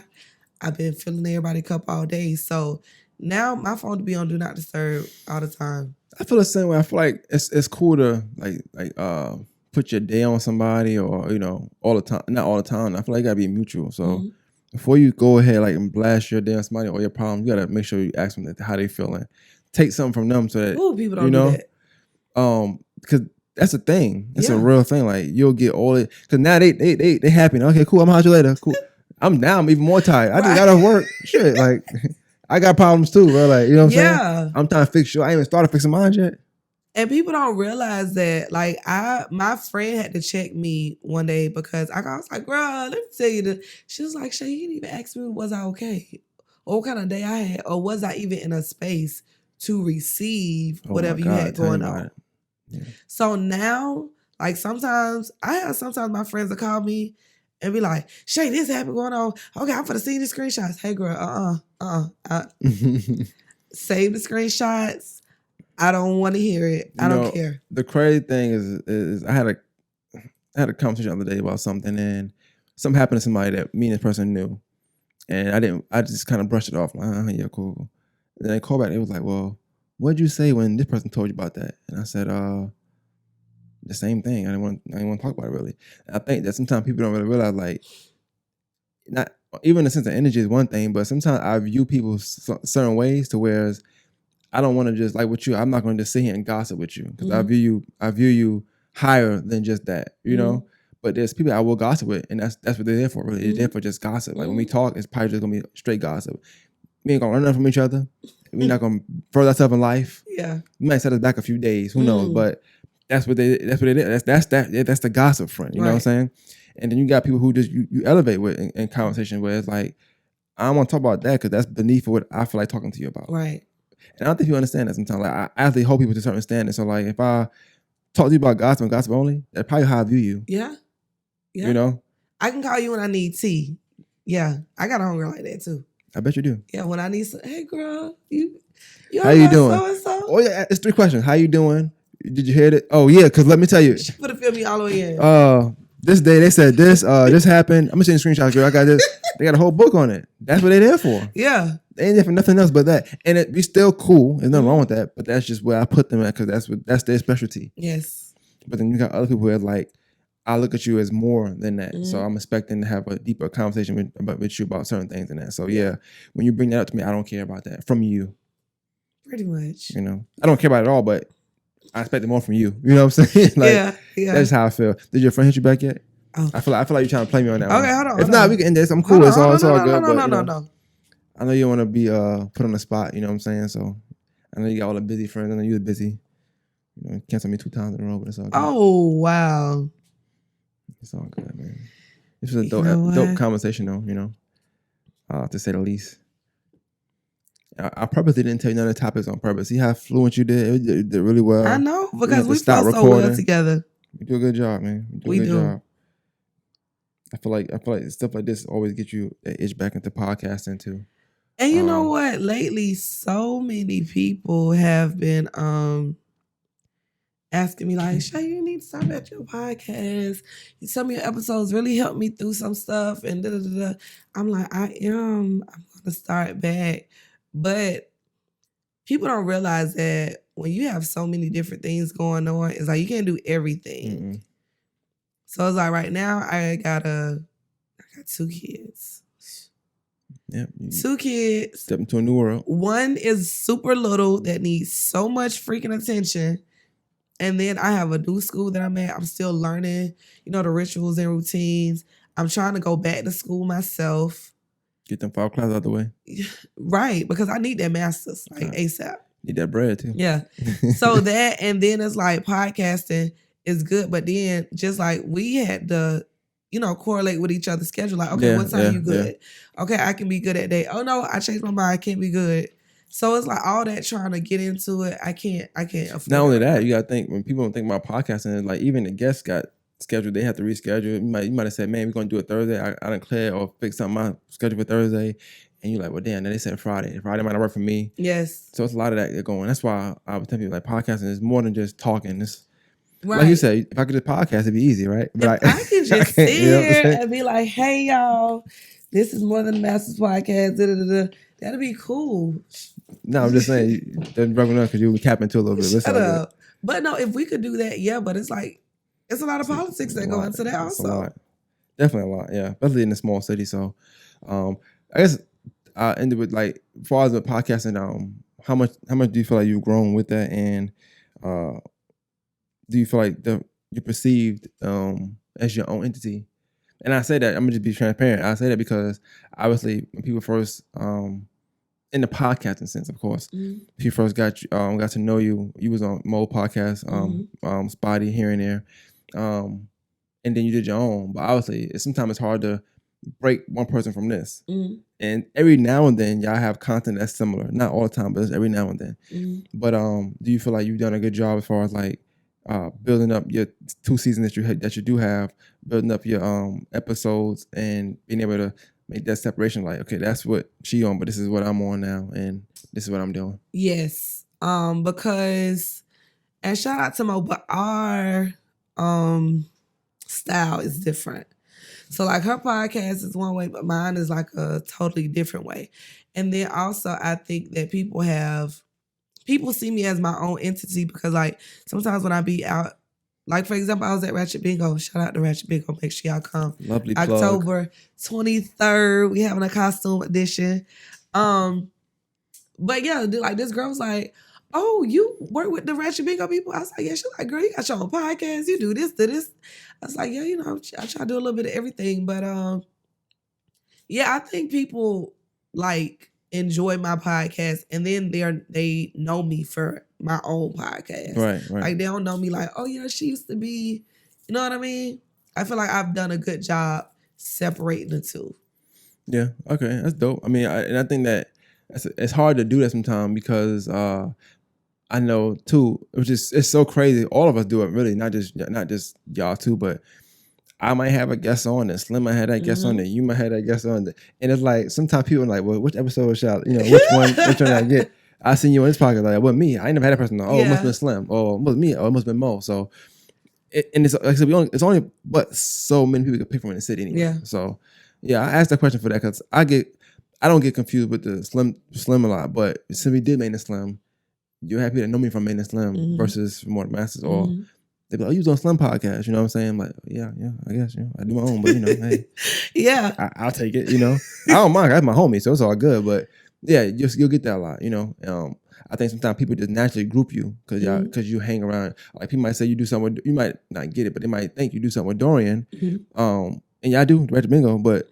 I've been filling everybody's cup all day. So now my phone to be on Do Not Disturb all the time. I feel the same way. I feel like it's cool to like put your day on somebody or, you know, all the time. Not all the time. I feel like it gotta be mutual. So before you go ahead like and blast your day on somebody or your problem, you gotta make sure you ask them how they feeling. Take something from them so that people don't do that. Because that's a thing. It's a real thing. Like you'll get all it because now they happy. Okay, cool. I'm gonna holler you later. Cool. I'm even more tired. I just gotta work. Shit, like I got problems too, bro. Like you know what I'm saying? I'm trying to fix you. I ain't even started fixing mine yet. And people don't realize that. Like my friend had to check me one day because I was like, girl, let me tell you this. She was like, Shay, you didn't even ask me was I okay, or what kind of day I had, or was I even in a space to receive whatever you had going on. Yeah. So now, like sometimes my friends will call me and be like, Shay, this happened going on. Okay, I'm finna see the screenshots. Hey girl, save the screenshots. I don't want to hear it. I don't care. The crazy thing is I had a conversation the other day about something and something happened to somebody that me and this person knew. And I just kind of brushed it off. Like, yeah, cool. And then they called back. It was like, well, what'd you say when this person told you about that? And I said, the same thing. I didn't want to talk about it really. And I think that sometimes people don't really realize, like, not even the sense of energy is one thing, but sometimes I view people certain ways to whereas I don't want to just like with you. I'm not going to just sit here and gossip with you because I view you higher than just that, you know. But there's people I will gossip with, and that's what they're there for. Really, they're there for just gossip. Like when we talk, it's probably just gonna be straight gossip. We ain't gonna learn nothing from each other. we're not gonna further ourselves in life. Yeah. We might set us back a few days. Who knows? But that's what it is. That's the gossip front. You know what I'm saying? And then you got people who just you elevate with in conversation where it's like, I don't want to talk about that because that's beneath what I feel like talking to you about. Right. And I don't think people understand that sometimes. Like I actually hold people to a certain standard. So like if I talk to you about gossip and gossip only, that's probably how I view you. Yeah. Yeah. You know? I can call you when I need tea. Yeah. I got a hunger like that too. I bet you do. Yeah, when I need some, hey girl, you how you doing? So-and-so? Oh yeah, it's 3 questions. How you doing? Did you hear it? Oh yeah, because let me tell you. She put a film me all the way in. This day they said this happened. I'm gonna send you screenshots, girl. I got this. They got a whole book on it. That's what they're there for. Yeah. They ain't there for nothing else but that. And it be still cool. There's nothing wrong with that. But that's just where I put them at because that's their specialty. Yes. But then you got other people who are like, I look at you as more than that. So I'm expecting to have a deeper conversation with you about certain things and that. So yeah, when you bring that up to me, I don't care about that from you. Pretty much. You know, I don't care about it at all, but I expect it more from you. You know what I'm saying? Like, yeah. That's how I feel. Did your friend hit you back yet? Oh. I feel like you're trying to play me on that one. Okay, hold on. If not, we can end this. I'm cool. It's all good. No. I know you want to be put on the spot. You know what I'm saying? So I know you got all the busy friends. I know you're busy. You know, cancel me 2 times in a row, but it's all good. Oh wow. It's all good, man. This was a dope conversation, though. You know, to say the least. I purposely didn't tell you none of the topics on purpose. See how fluent you did? It did really well. I know because we flow so well together. You do a good job, man. You do a good job. I feel like stuff like this always gets you that itch back into podcasting too. And you know what? Lately, so many people have been asking me like, Shay, you need to start at your podcast. Some of your episodes really helped me through some stuff. And da-da-da-da. I'm like, I'm going to start back. But people don't realize that when you have so many different things going on, it's like you can't do everything. Mm-mm. So it's like right now I got 2 kids. Yeah. 2 kids. Step into a new world. One is super little that needs so much freaking attention. And then I have a new school that I'm at. I'm still learning, the rituals and routines. I'm trying to go back to school myself. Get them 5 classes out the way. Right, because I need that master's, ASAP. Need that bread, too. Yeah. So that, and then it's like podcasting is good, but then just like we had to, correlate with each other's schedule. Like, okay, what time you good? Yeah. Okay, I can be good at day. Oh, no, I changed my mind. I can't be good. So it's like all that trying to get into it. I can't afford. Not only that, you got to think, when people don't think about podcasting, like even the guests got scheduled, they have to reschedule. You might have said, man, we're going to do it Thursday. I didn't clear or fix something my schedule for Thursday. And you're like, well, damn, then they said Friday. Friday might not work for me. Yes. So it's a lot of that going. That's why I would tell people like podcasting is more than just talking. It's like you said, if I could just podcast, it'd be easy, right? But I can just sit here and be like, hey, y'all, this is More Than a Masters podcast. Da-da-da-da. That'd be cool. No, I'm just saying, doesn't rub enough because you were capping to a little bit. Shut up. But no, if we could do that, yeah, but it's like, it's a lot of politics that go into that also. A lot. Definitely a lot, yeah. Especially in a small city. So I guess I ended with like, as far as the podcasting, how much do you feel like you've grown with that? And do you feel like you're perceived as your own entity? And I say that, I'm gonna just be transparent. I say that because obviously when people first in the podcasting sense, of course, if you first got to know you, you was on Mo podcast, Spotty here and there, and then you did your own. But obviously, sometimes it's hard to break one person from this. And every now and then, y'all have content that's similar. Not all the time, but it's every now and then. But do you feel like you've done a good job as far as like building up your 2 seasons that you do have, building up your episodes and being able to make that separation? Like, okay, that's what she on, but this is what I'm on now, and this is what I'm doing. Yes, because, and shout out to Mo, but our style is different. So like her podcast is one way, but mine is like a totally different way. And then also I think that people see me as my own entity because like sometimes when I be out, like for example, I was at Ratchet Bingo. Shout out to Ratchet Bingo. Make sure y'all come. Lovely plug. October 23rd. We having a costume edition. But yeah, like this girl was like, oh, you work with the Ratchet Bingo people? I was like, yeah. She's like, girl, you got your own podcast. You do this, do this. I was like, yeah, I try to do a little bit of everything. But yeah, I think people like enjoy my podcast, and then they know me for my own podcast. Right. Like they don't know me like, oh yeah, she used to be, you know what I mean? I feel like I've done a good job separating the two. Yeah. Okay. That's dope. I mean, I think that it's hard to do that sometimes because I know too. It's so crazy. All of us do it, really. Not just y'all too, but I might have a guest on it. Slim might have that guest on it. You might have that guest on it. And it's like sometimes people are like, well, which episode shall which one I get? I seen you on this podcast. Like, well, me. I ain't never had that person. Oh, it must have been Slim. Or it must me. Or it must have been Mo. So, and it's like I said, it's only but so many people can pick from in the city anyway. Yeah. So, yeah, I asked that question for that because I don't get confused with the Slim a lot. But since we did Main and Slim, you're happy to know me from Main and Slim versus from More Masters or. They be like, oh, you was on Slim podcast, you know what I'm saying? I'm like, yeah, I guess, I do my own, but hey. Yeah. I'll take it, I don't mind, that's my homie, so it's all good, but yeah, you'll get that a lot, I think sometimes people just naturally group you because you hang around, like people might say you do something, you might not get it, but they might think you do something with Dorian, and y'all do, Red Bingo, but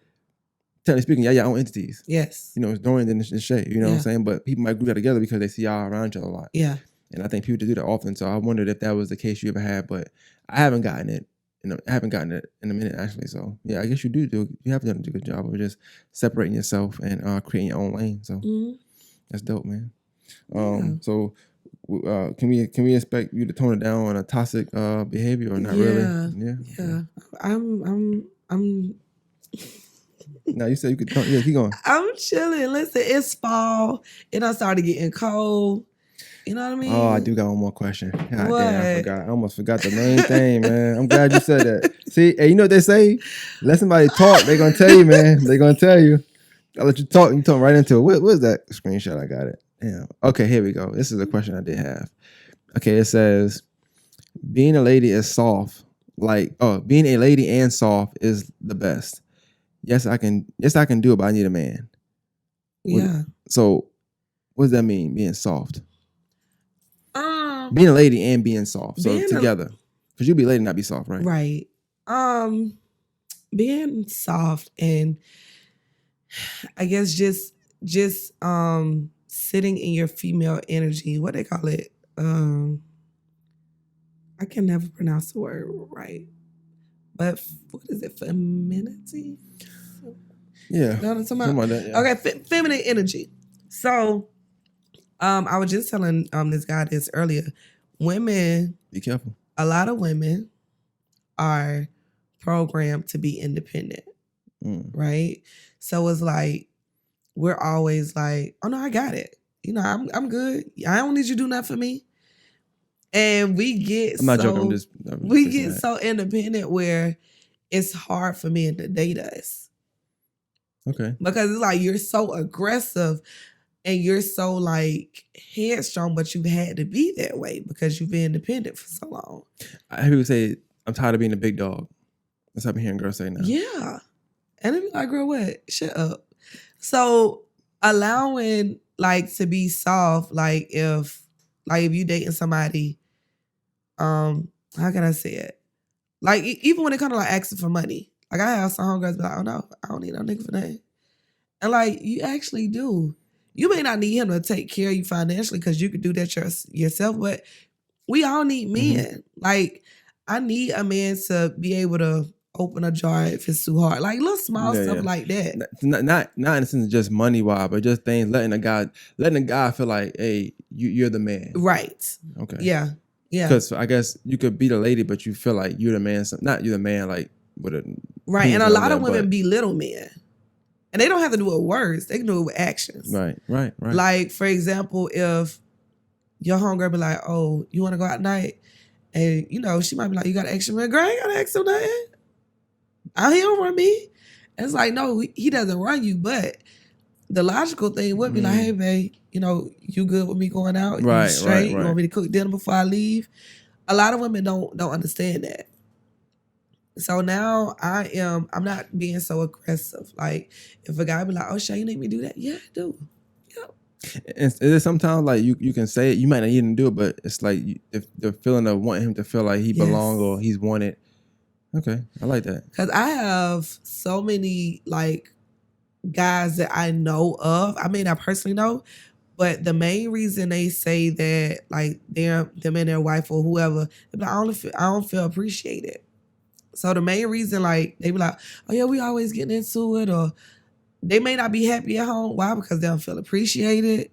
technically speaking, y'all your own entities. Yes. It's Dorian and it's Shay, you know what I'm saying? But people might group that together because they see y'all around each other a lot. Yeah. And I think people do that often. So I wondered if that was the case you ever had, but I haven't gotten it. I haven't gotten it in a minute actually. So yeah, I guess you have done a good job of just separating yourself and creating your own lane. So that's dope, man. So can we expect you to tone it down on a toxic behavior or not really? Yeah. I'm. No, you said you could. Keep going. I'm chilling. Listen, it's fall. It done started getting cold. You know what I mean? Oh, I do got one more question. God damn, I forgot. I almost forgot the main thing, man. I'm glad you said that. See, hey, you know what they say? Let somebody talk. They're going to tell you, man. They're going to tell you. I'll let you talk. You talk right into it. What is that screenshot? I got it. Yeah. Okay, here we go. This is a question I did have. Okay, it says, being a lady is soft. Being a lady and soft is the best. Yes, I can do it, but I need a man. Yeah. So, what does that mean, being soft? Being a lady and being soft. So together. Because you be a lady, not be soft, right? Right. Being soft and I guess just sitting in your female energy. What they call it? I can never pronounce the word right. But what is it? Femininity? Yeah. You know what I'm talking about? That, yeah. Okay, feminine energy. So I was just telling this guy this earlier. Women, be careful. A lot of women are programmed to be independent, right? So it's like we're always like, "Oh no, I got it. I'm good. I don't need you to do nothing for me." And we get I'm not joking. We get so independent where it's hard for men to date us. Okay. Because it's like you're so aggressive. And you're so like headstrong, but you've had to be that way because you've been independent for so long. I hear people say, I'm tired of being a big dog. That's what I'm hearing girls say now. Yeah. And they be like, girl, what? Shut up. So allowing to be soft, if you dating somebody, how can I say it? Even when it kind of asking for money. I have some homegirls be like, oh no, I don't need no nigga for that. And you actually do. You may not need him to take care of you financially because you could do that yourself, but we all need men. I need a man to be able to open a jar if it's too hard. Little small stuff like that. Not in the sense of just money wise, but just things letting a guy feel like, hey, you're the man. Right. Okay. Yeah. Yeah. Because I guess you could be the lady, but you feel like you're the man. Not you're the man with a right. And a lot of women belittle men. And they don't have to do it with words. They can do it with actions. Right. For example, if your homegirl be like, oh, you want to go out tonight? And, she might be like, you got to ask him. Girl, I ain't got to ask him nothing. He don't run me. And it's like, no, he doesn't run you. But the logical thing would be like, hey, babe, you good with me going out? Right, you straight? right. You want me to cook dinner before I leave? A lot of women don't understand that. So now I'm not being so aggressive. If a guy be like, oh, Shay, you need me to do that? Yeah, I do. Yep. Is it sometimes you can say it, you might not even do it, but it's if the feeling of wanting him to feel like he belong or he's wanted. Okay, I like that. Because I have so many guys that I know of. I may not personally know, but the main reason they say that, like, them and their wife or whoever, they be like, I don't feel appreciated. So the main reason, like, they be like, oh yeah, we always getting into it, or they may not be happy at home. Why? Because they don't feel appreciated.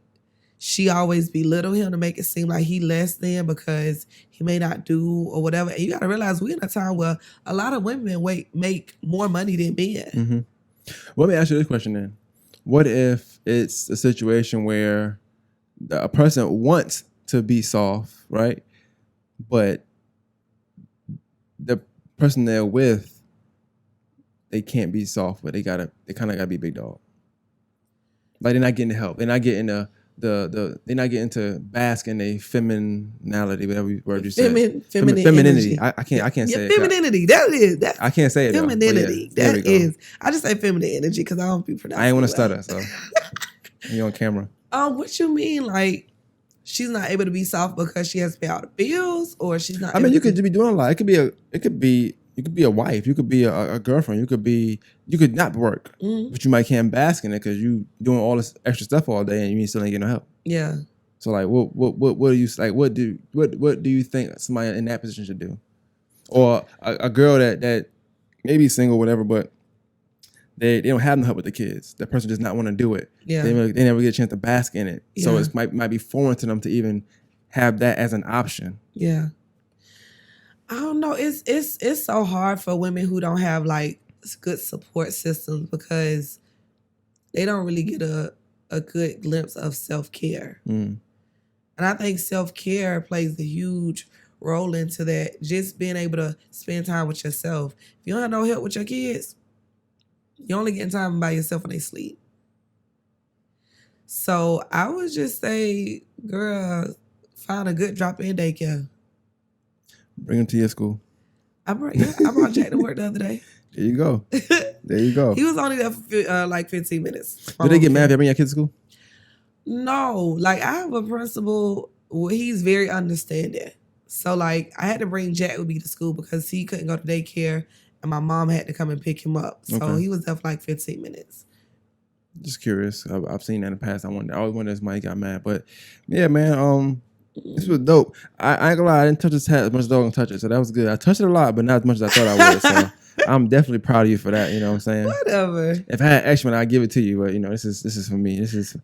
She always belittle him to make it seem like he less than because he may not do or whatever. And you got to realize we're in a time where a lot of women make more money than men. Mm-hmm. Well, let me ask you this question then. What if it's a situation where a person wants to be soft, right? But the person they're with, they can't be soft, but they kind of gotta be big dog. Like they're not getting the help. They're not getting they're not getting to bask in a femininity, whatever word you said. Femininity. I can't say it. Femininity. That is that. I can't say it. Femininity. Yeah, that is. I just say feminine energy because I don't be pronouncing. I ain't want to stutter, so you're on camera. What you mean? Like she's not able to be soft because she has to pay all the bills, or she's not? I mean, you could be doing a lot. It could be a wife. You could be a girlfriend. You could not work, but you might can't bask in it because you doing all this extra stuff all day and you still ain't getting no help. Yeah. So like, what do you like? What do you think somebody in that position should do, or a girl that maybe single, whatever, but they don't have no help with the kids. That person does not want to do it. Yeah. They never get a chance to bask in it. Yeah. So it might be foreign to them to even have that as an option. Yeah. I don't know. It's so hard for women who don't have like good support systems because they don't really get a good glimpse of self-care. And I think self-care plays a huge role into that. Just being able to spend time with yourself. If you don't have no help with your kids, you're only getting time by yourself when they sleep. So I would just say, girl, find a good drop-in daycare. Bring him to your school. I brought Jack to work the other day. There you go. There you go. He was only there for like 15 minutes. Do they get mad if they bring your kids to school? No. Like, I have a principal, he's very understanding. So, like, I had to bring Jack with me to school because he couldn't go to daycare and my mom had to come and pick him up. So, He was there for like 15 minutes. Just curious. I've seen that in the past. I always wonder if somebody got mad. But, yeah, man, this was dope. I ain't gonna lie, I didn't touch his hat as much as I was gonna touch it, so that was good. I touched it a lot, but not as much as I thought I would. So I'm definitely proud of you for that. You know what I'm saying? Whatever. If I had extra, I'd give it to you. But you know, this is for me. This is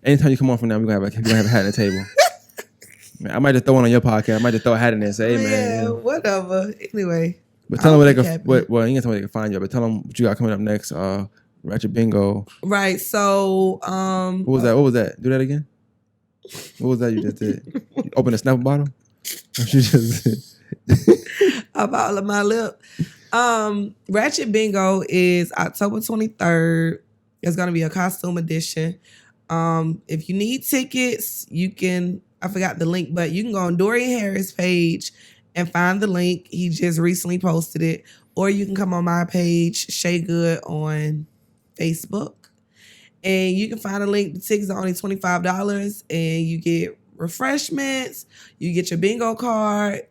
anytime you come on from now, we're gonna have a hat on the table. Man, I might just throw one on your podcast. I might just throw a hat in there and say, hey man. Yeah, you know. Whatever. Anyway. But tell them where they can. Well, you can tell them where they can find you. But tell them what you got coming up next. Ratchet Bingo. Right. So. What was that? Do that again. What was that you just did? You opened a Snapple bottle? What you just did? Up all of my lip. Ratchet Bingo is October 23rd. It's going to be a costume edition. If you need tickets, you can, I forgot the link, but you can go on Dorian Harris' page and find the link. He just recently posted it. Or you can come on my page, Shay Good, on Facebook. And you can find a link. The tickets are only $25 and you get refreshments. You get your bingo card.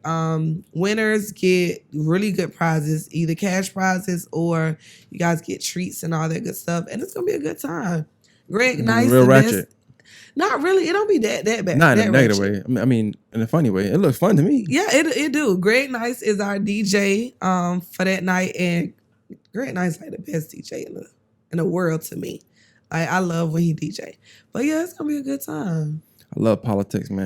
Winners get really good prizes, either cash prizes or you guys get treats and all that good stuff. And it's going to be a good time. Greg Nice. Real ratchet. Not really. It don't be that bad. Not in a negative way. I mean, in a funny way. It looks fun to me. Yeah, it do. Greg Nice is our DJ for that night. And Greg Nice is like the best DJ in the world to me. I love when he DJ. But yeah, it's going to be a good time. I love politics, man.